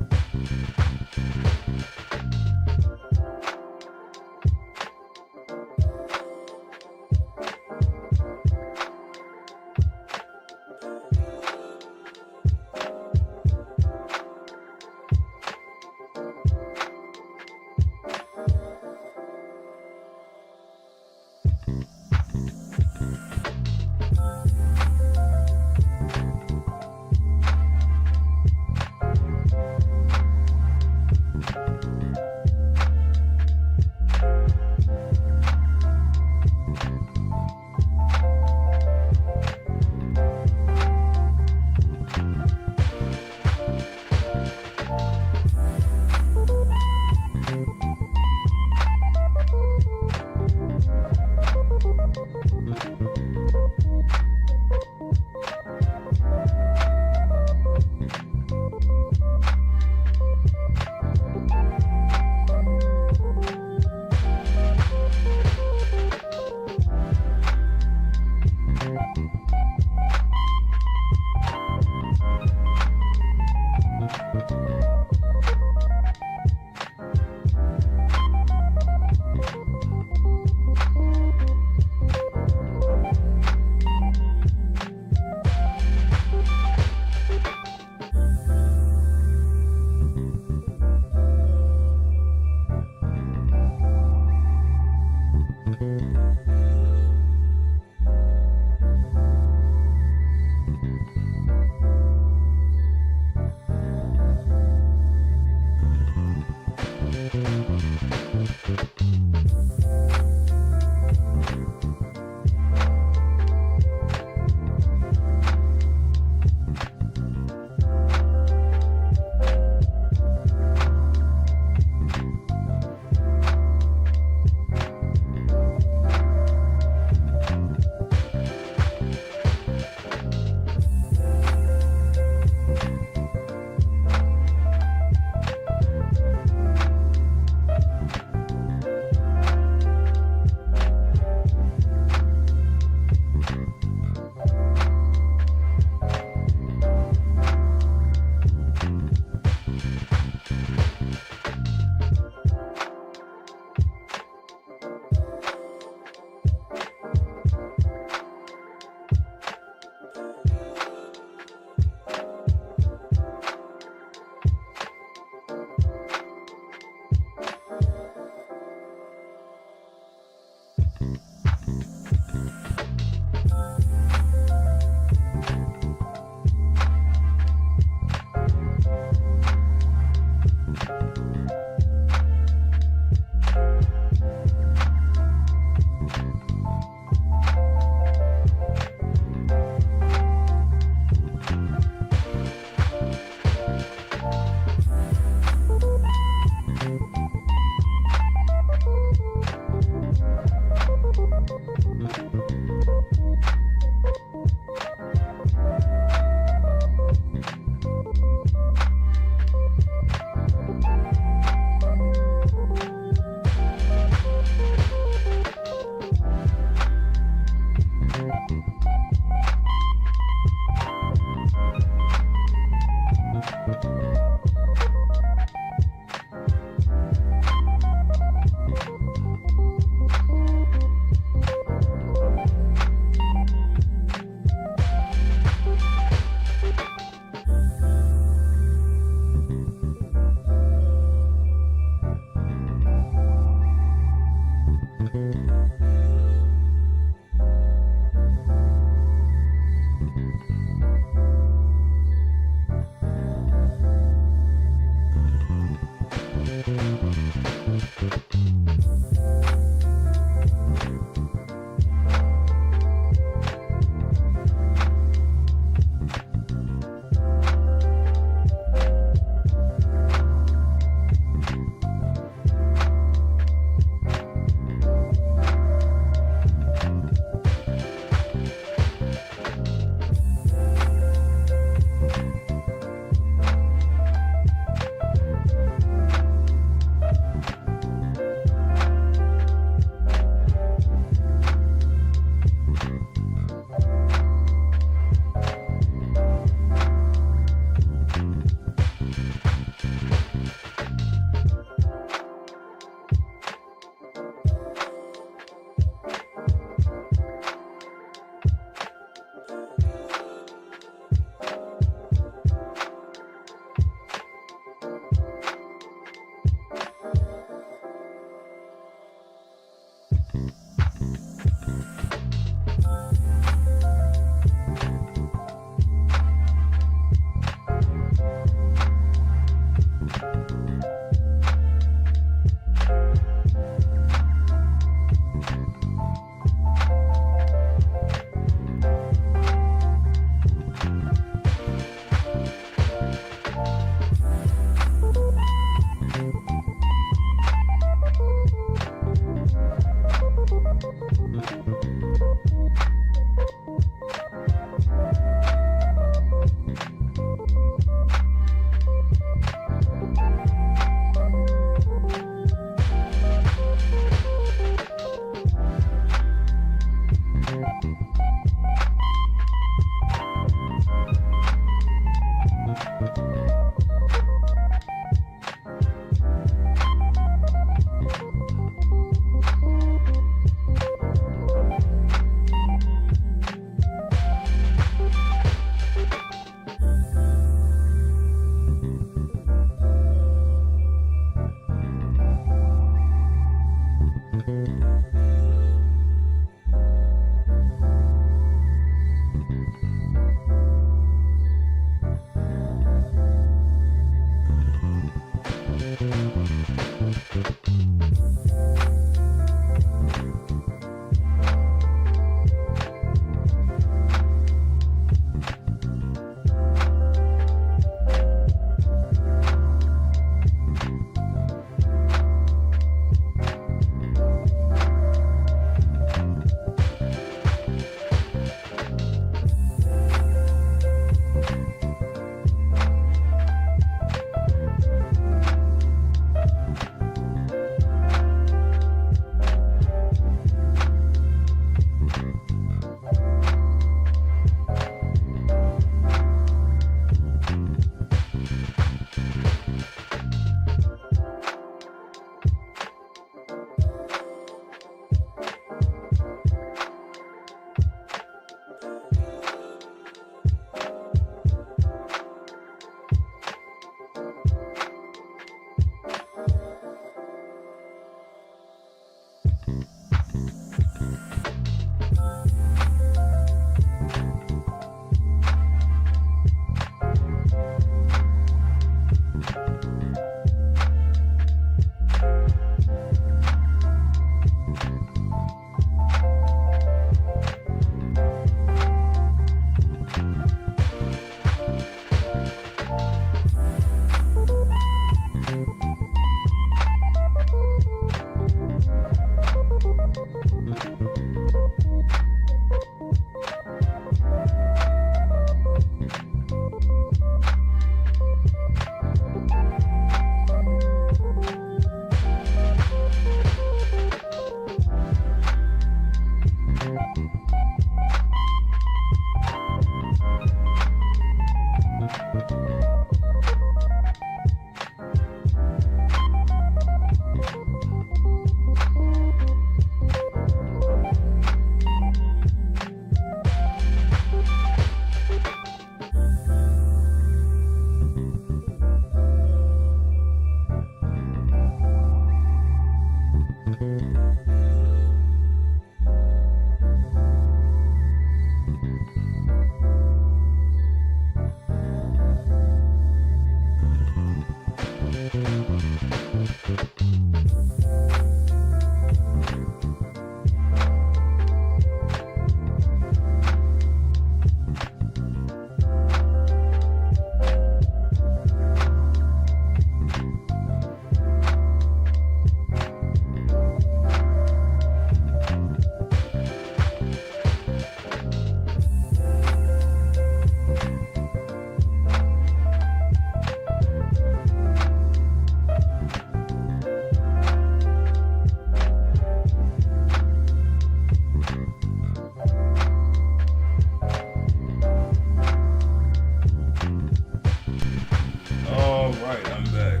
[SPEAKER 1] Alright, I'm back.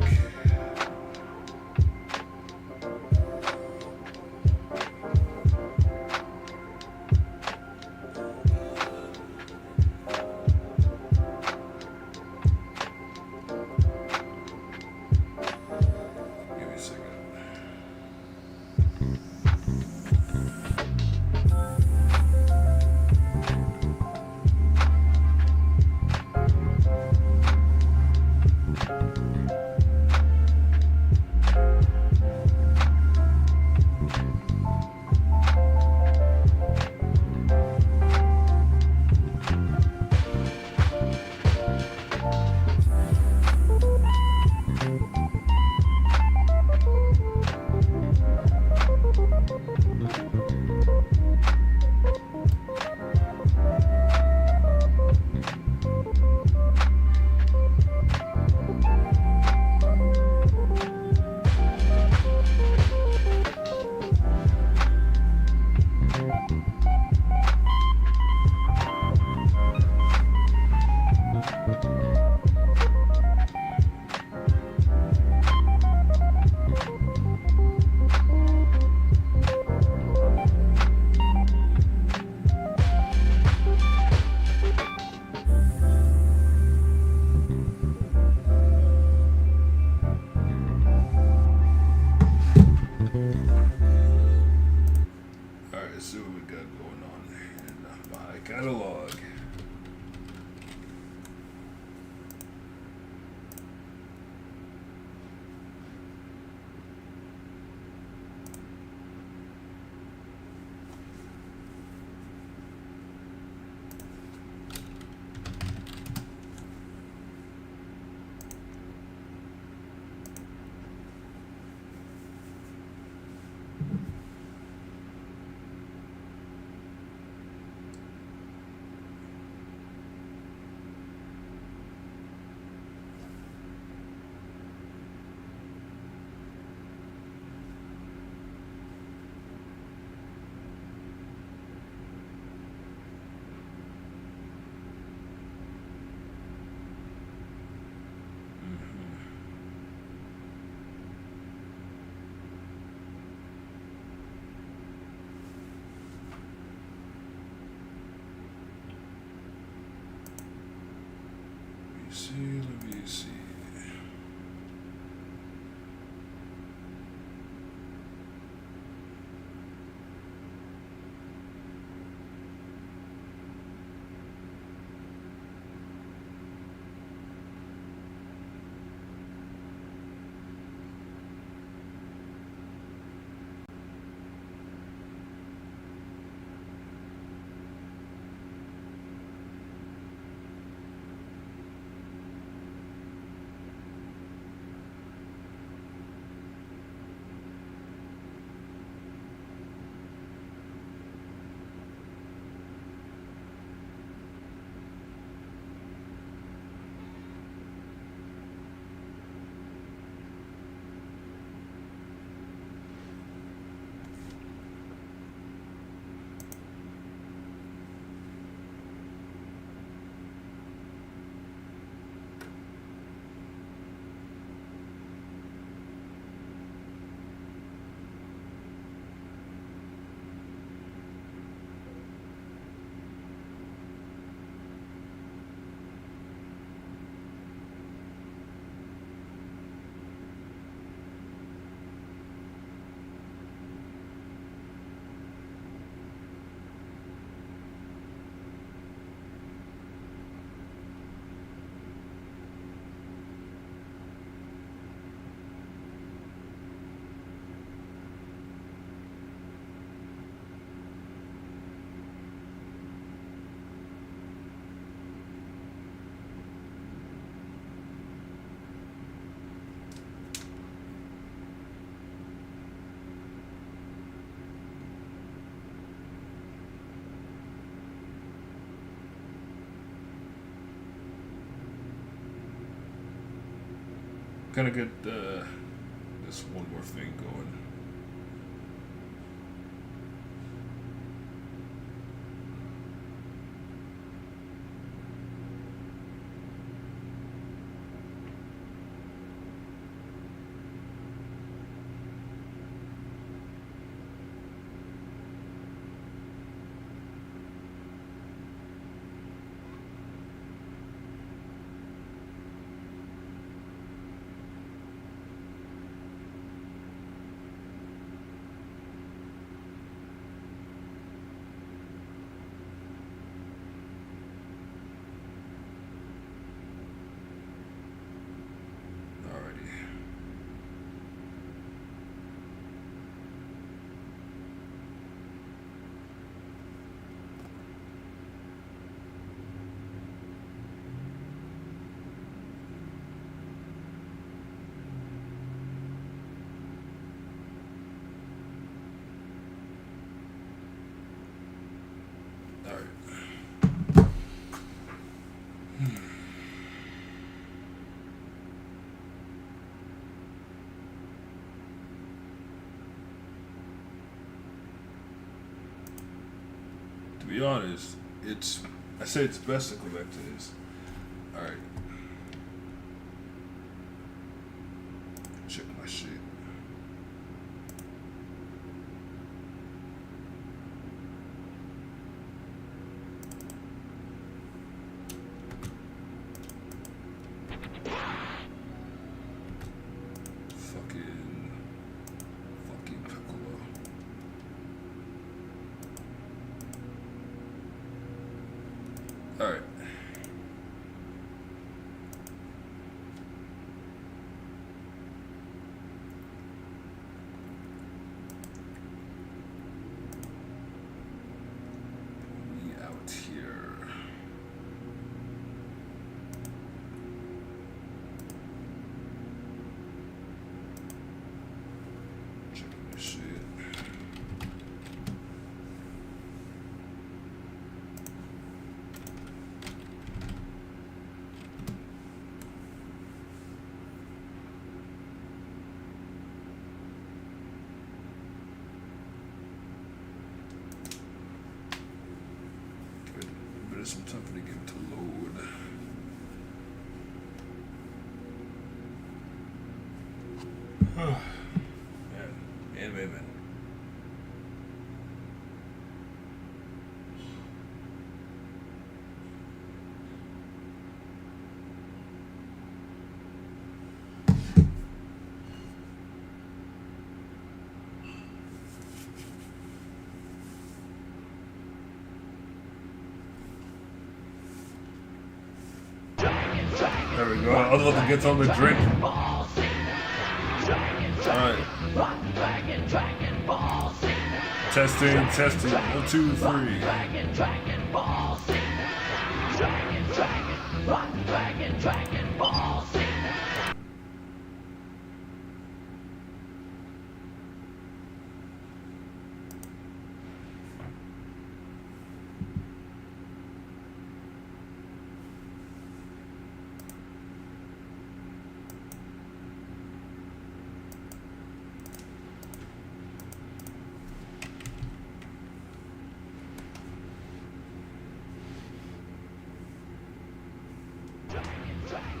[SPEAKER 1] Give me a second. Alright, let's see what we got going on in my catalog. Let me see. Kind of get this one more thing going. To be honest, I say it's best to go back to this. Alright. Check my shit. Fucking Piccolo. Alright. We out here. Checking this shit. Some time for the game to load. Man, anime man. There we go. I was about to get something to drink. Alright. Testing. 1, 2, 3.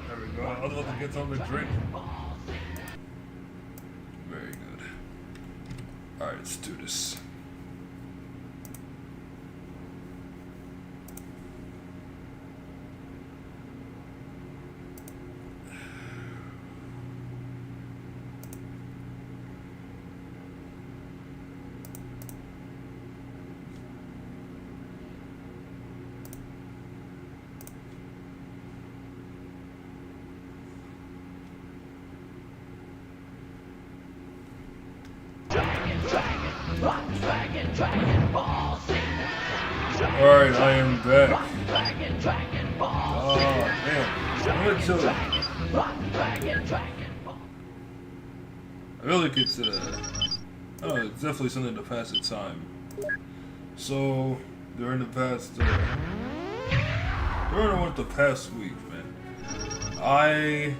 [SPEAKER 1] There we go. I was about to get something to drink. Very good. Alright, let's do this. Alright, I am back. Oh, man. I'm gonna chill. I feel like it's, it's definitely something to pass the time. So, during the past week, man, I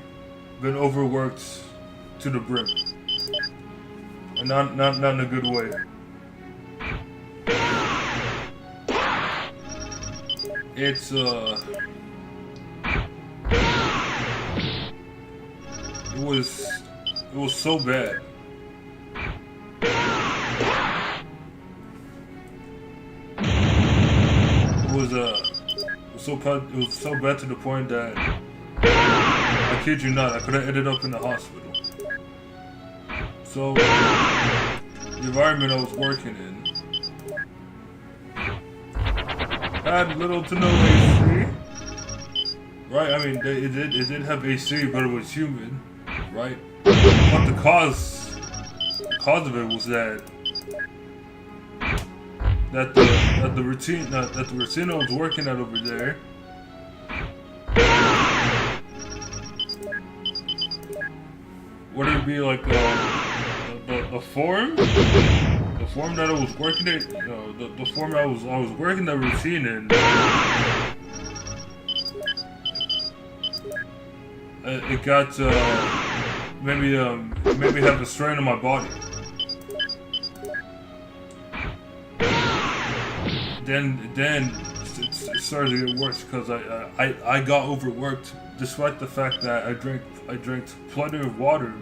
[SPEAKER 1] been overworked to the brim, and not in a good way. It's it was so bad. It was so bad to the point that I kid you not, I could have ended up in the hospital. So the environment I was working in had little to no AC, right? I mean, it did have AC, but it was humid, right? But the cause of it was that the routine I was working at over there would it be like the form that I was working at, the form I was working the routine in, it got maybe have a strain on my body. Then it started to get worse because I got overworked, despite the fact that I drank plenty of water.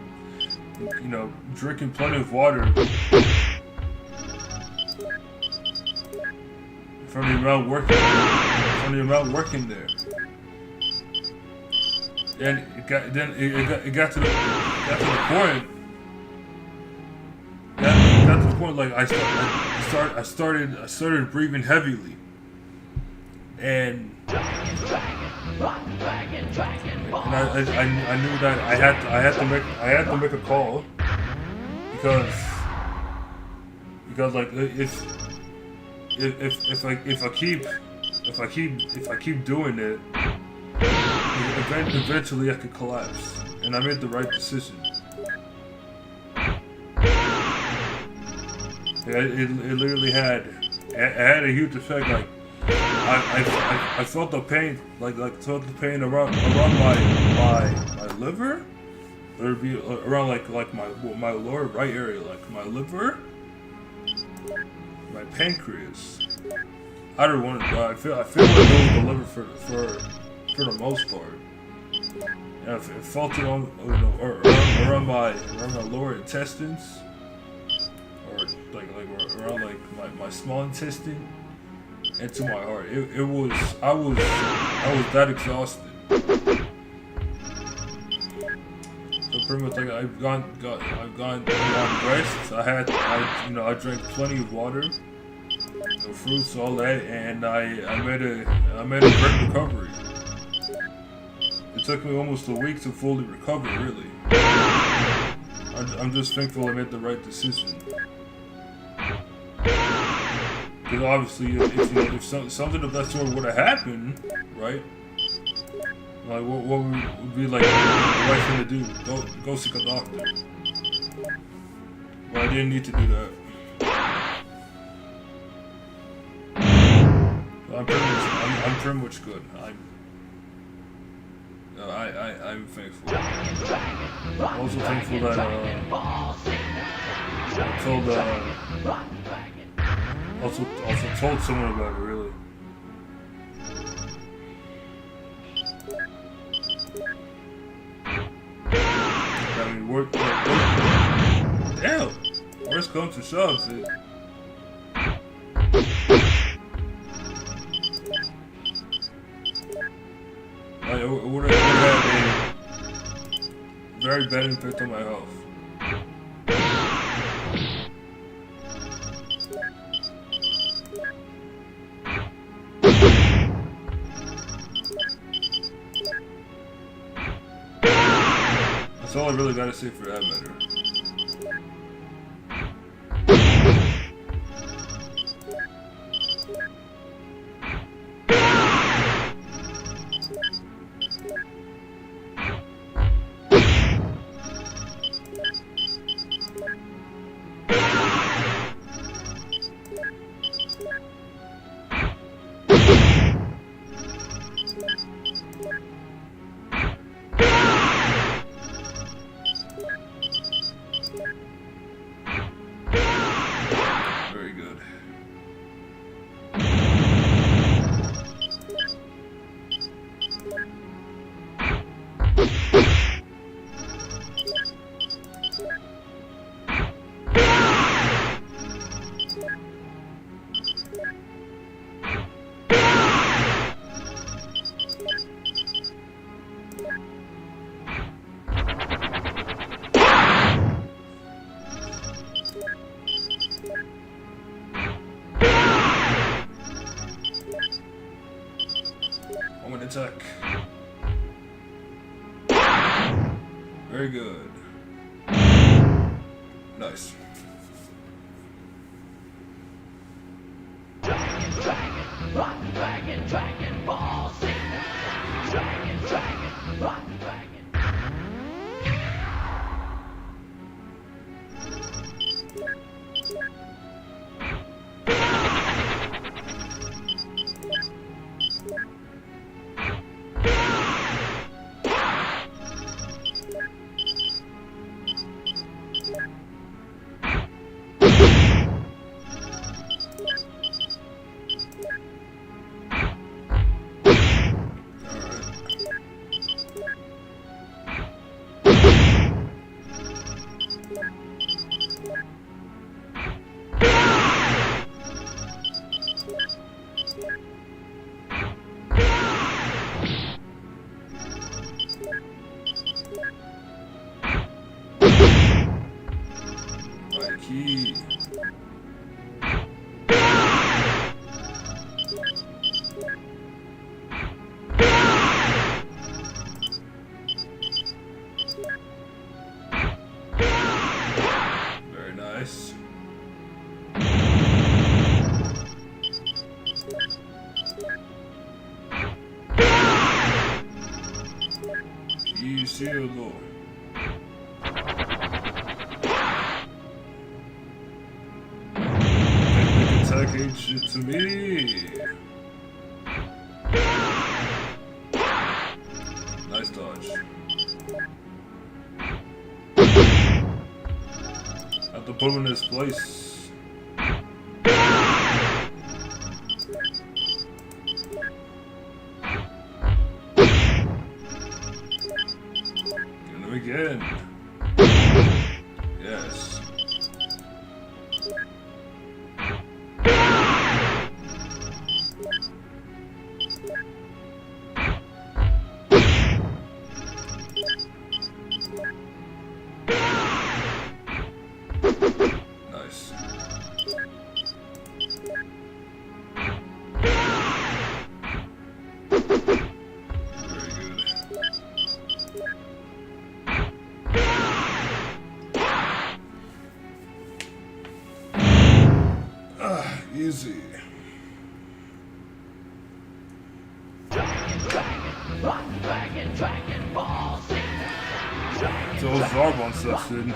[SPEAKER 1] Drinking plenty of water from the amount working there, and it got to the point like I started breathing heavily, and I knew that I had to make a call because like if I keep doing it, eventually I could collapse, and I made the right decision. It literally had a huge effect. Like I felt the pain, felt the pain around my liver. It would be around like my lower right area, like my liver, my pancreas. Either one. I feel like it was the liver for the most part. And it felt it on around my lower intestines, or around my small intestine, and to my heart. I was that exhausted. So pretty much I've gone rest. I drank plenty of water, fruits, all that, and I made a great recovery. It took me almost a week to fully recover, really. I'm just thankful I made the right decision. Because obviously, if something of that sort would have happened, right? Like, what would be like the right thing to do? Go seek a doctor. Well, I didn't need to do that. I'm pretty much good. I'm thankful. I'm also thankful that I told someone about it, really. I mean, damn, worst comes to shove, it would have had a very bad impact on my health. That's all I really gotta say for that matter. Very good. Nice.
[SPEAKER 5] Dragon Ball Z. Dragon.
[SPEAKER 1] Key. Very nice. Key cielo. Attacking shit to me. Nice dodge. Have to put him in his place. Get him again. Yes. Nice. Very good. Easy.
[SPEAKER 5] Dragon Ball Z.
[SPEAKER 1] So Zarbon steps in.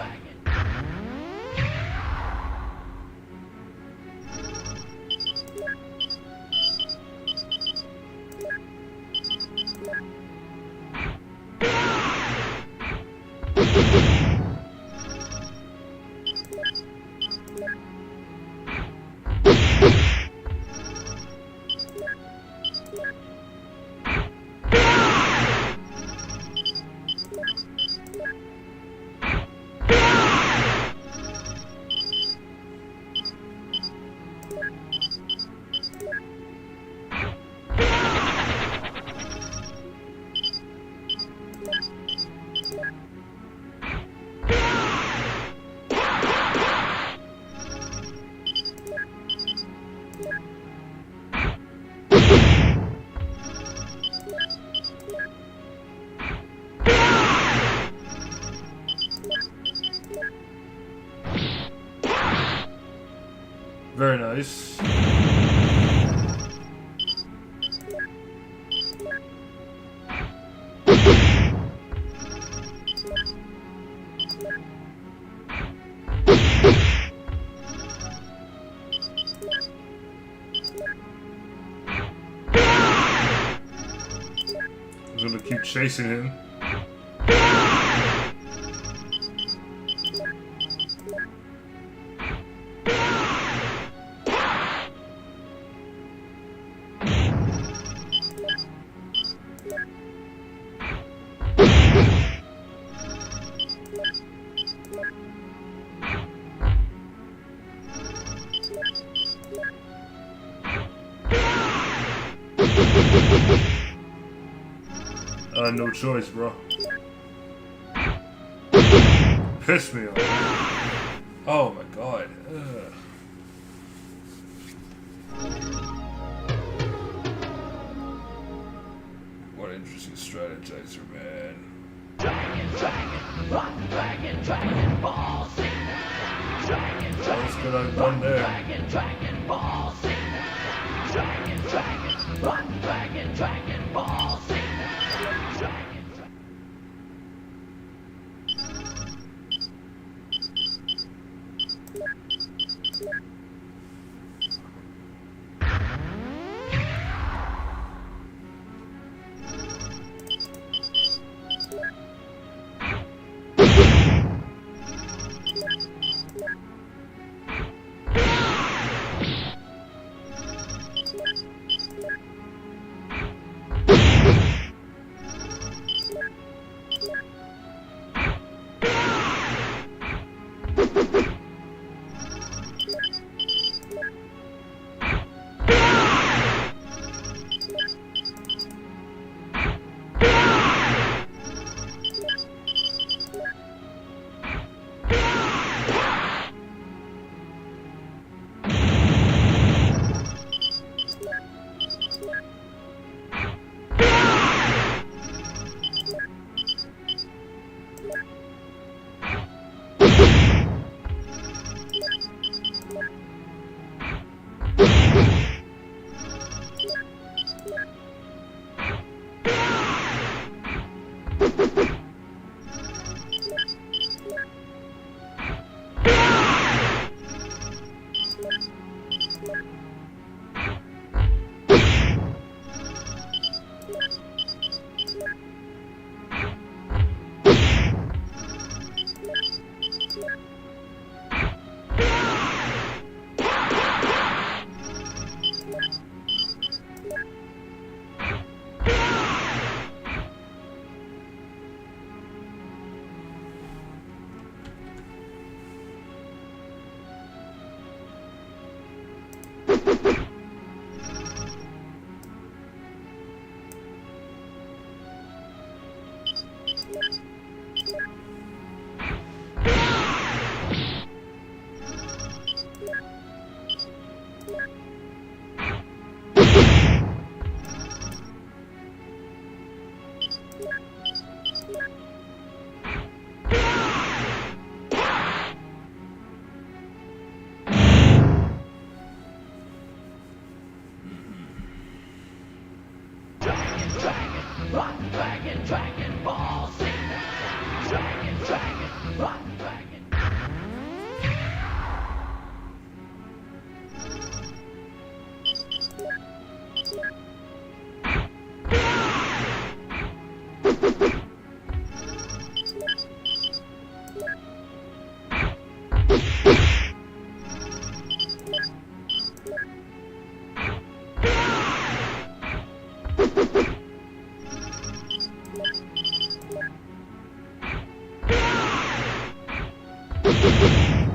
[SPEAKER 1] Very nice. I'm gonna keep chasing him. No choice, bro. Piss me off. Oh my god. Ugh. What an interesting strategizer, man.
[SPEAKER 5] Dragon. Run, dragon, dragon, ball, Z. Dragon,
[SPEAKER 1] What else could I have done there?
[SPEAKER 5] dragon, dragon, ball, Z. Dragon, dragon, run, dragon, dragon, ball, Z. Dragon, dragon. Run, dragon, dragon, ball, Z. Dragon, dragon, run, dragon.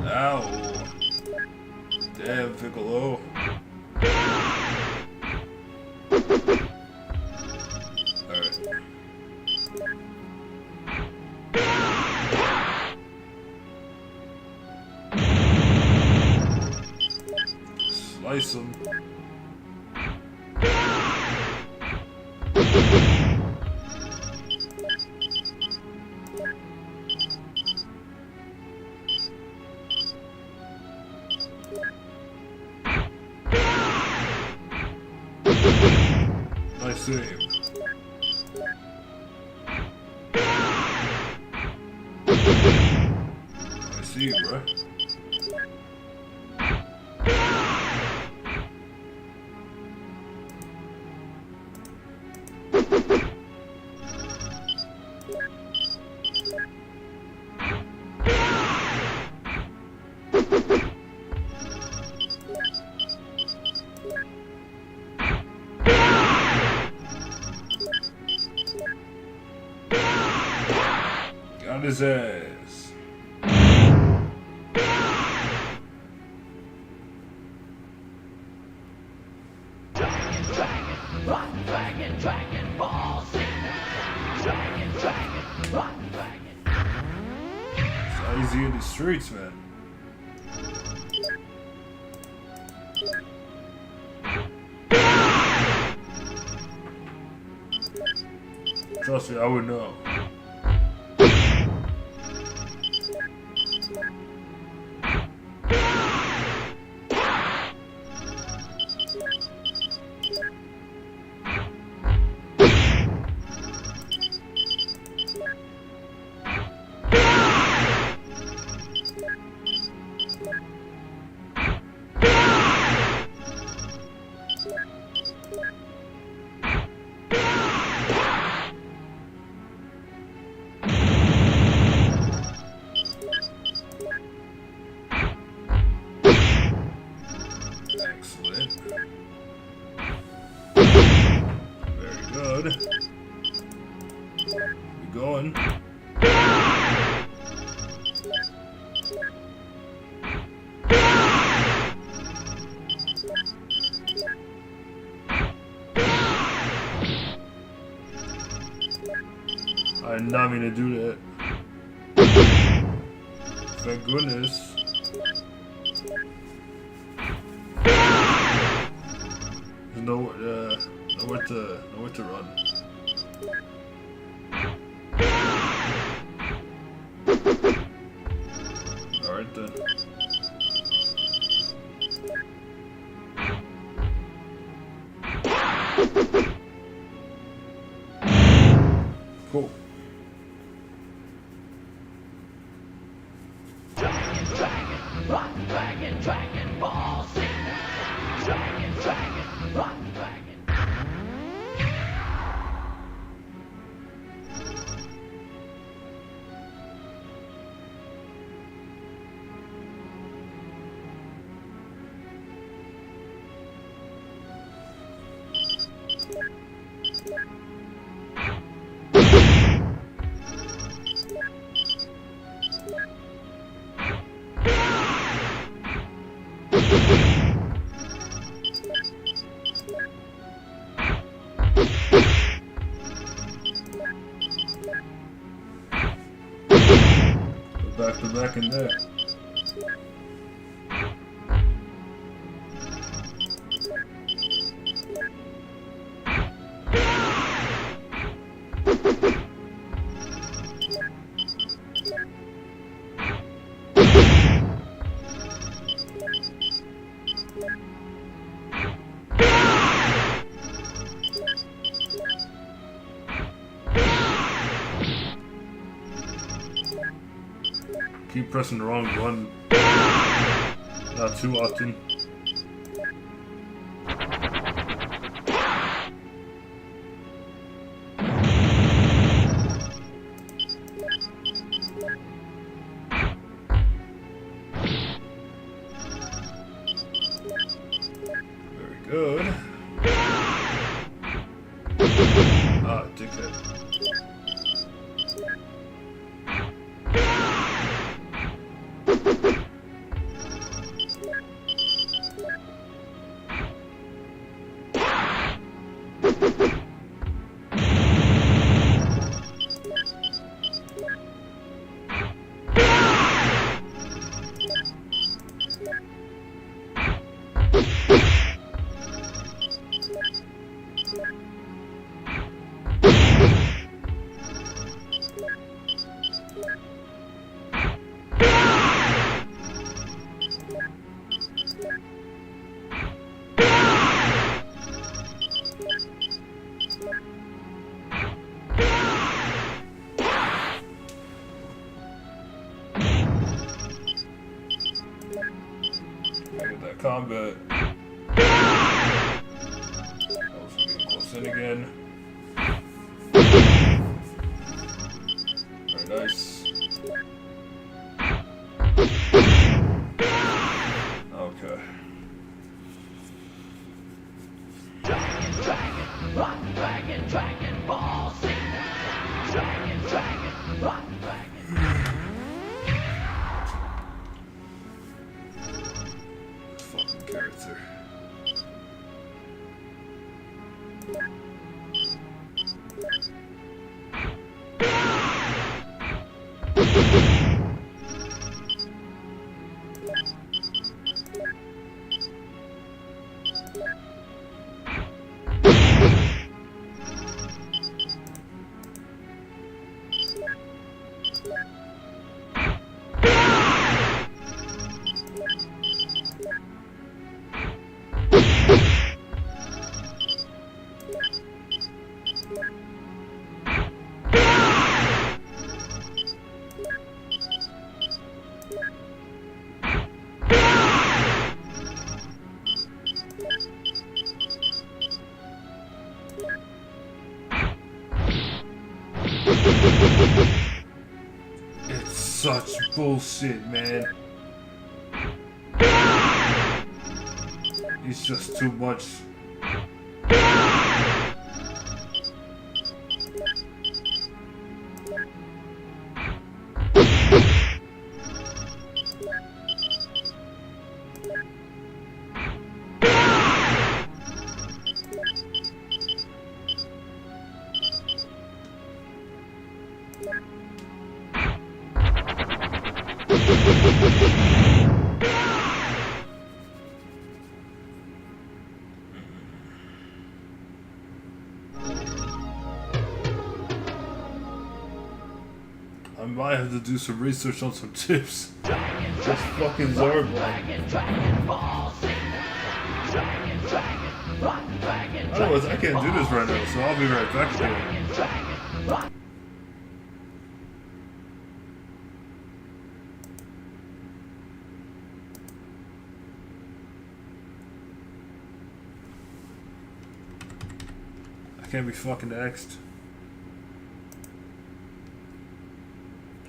[SPEAKER 1] Ow. Damn, Piccolo. Alright. Slice him. Nice aim. I see you, bro. Got his ass.
[SPEAKER 5] Dragon, dragon, run, dragon, dragon, ball, Z. Dragon, dragon, run, dragon.
[SPEAKER 1] It's not easy in the streets, man. Trust me, I would know. good. We going. I did not mean to do that. Thank goodness. There's nowhere to run. Alright then. Cool.
[SPEAKER 5] Run, dragon, dragon ball, sing. Dragon, dragon, run, dragon.
[SPEAKER 1] Back to back in there. Keep pressing the wrong button. Not too often. Very good. Ah, dickhead. Get that combat. Also getting close in again. Very nice. Okay.
[SPEAKER 5] Dragon, dragon, run, dragon, dragon ball, sing. Dragon, dragon, run, dragon.
[SPEAKER 1] Fucking character. It's such bullshit, man. It's just too much. I might have to do some research on some tips. Just fucking Zarbon. Otherwise, I can't do this right now, so I'll be right back again. I can't be fucking axed.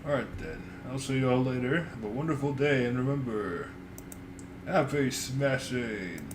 [SPEAKER 1] Alright then, I'll see you all later. Have a wonderful day, and remember, happy smashing!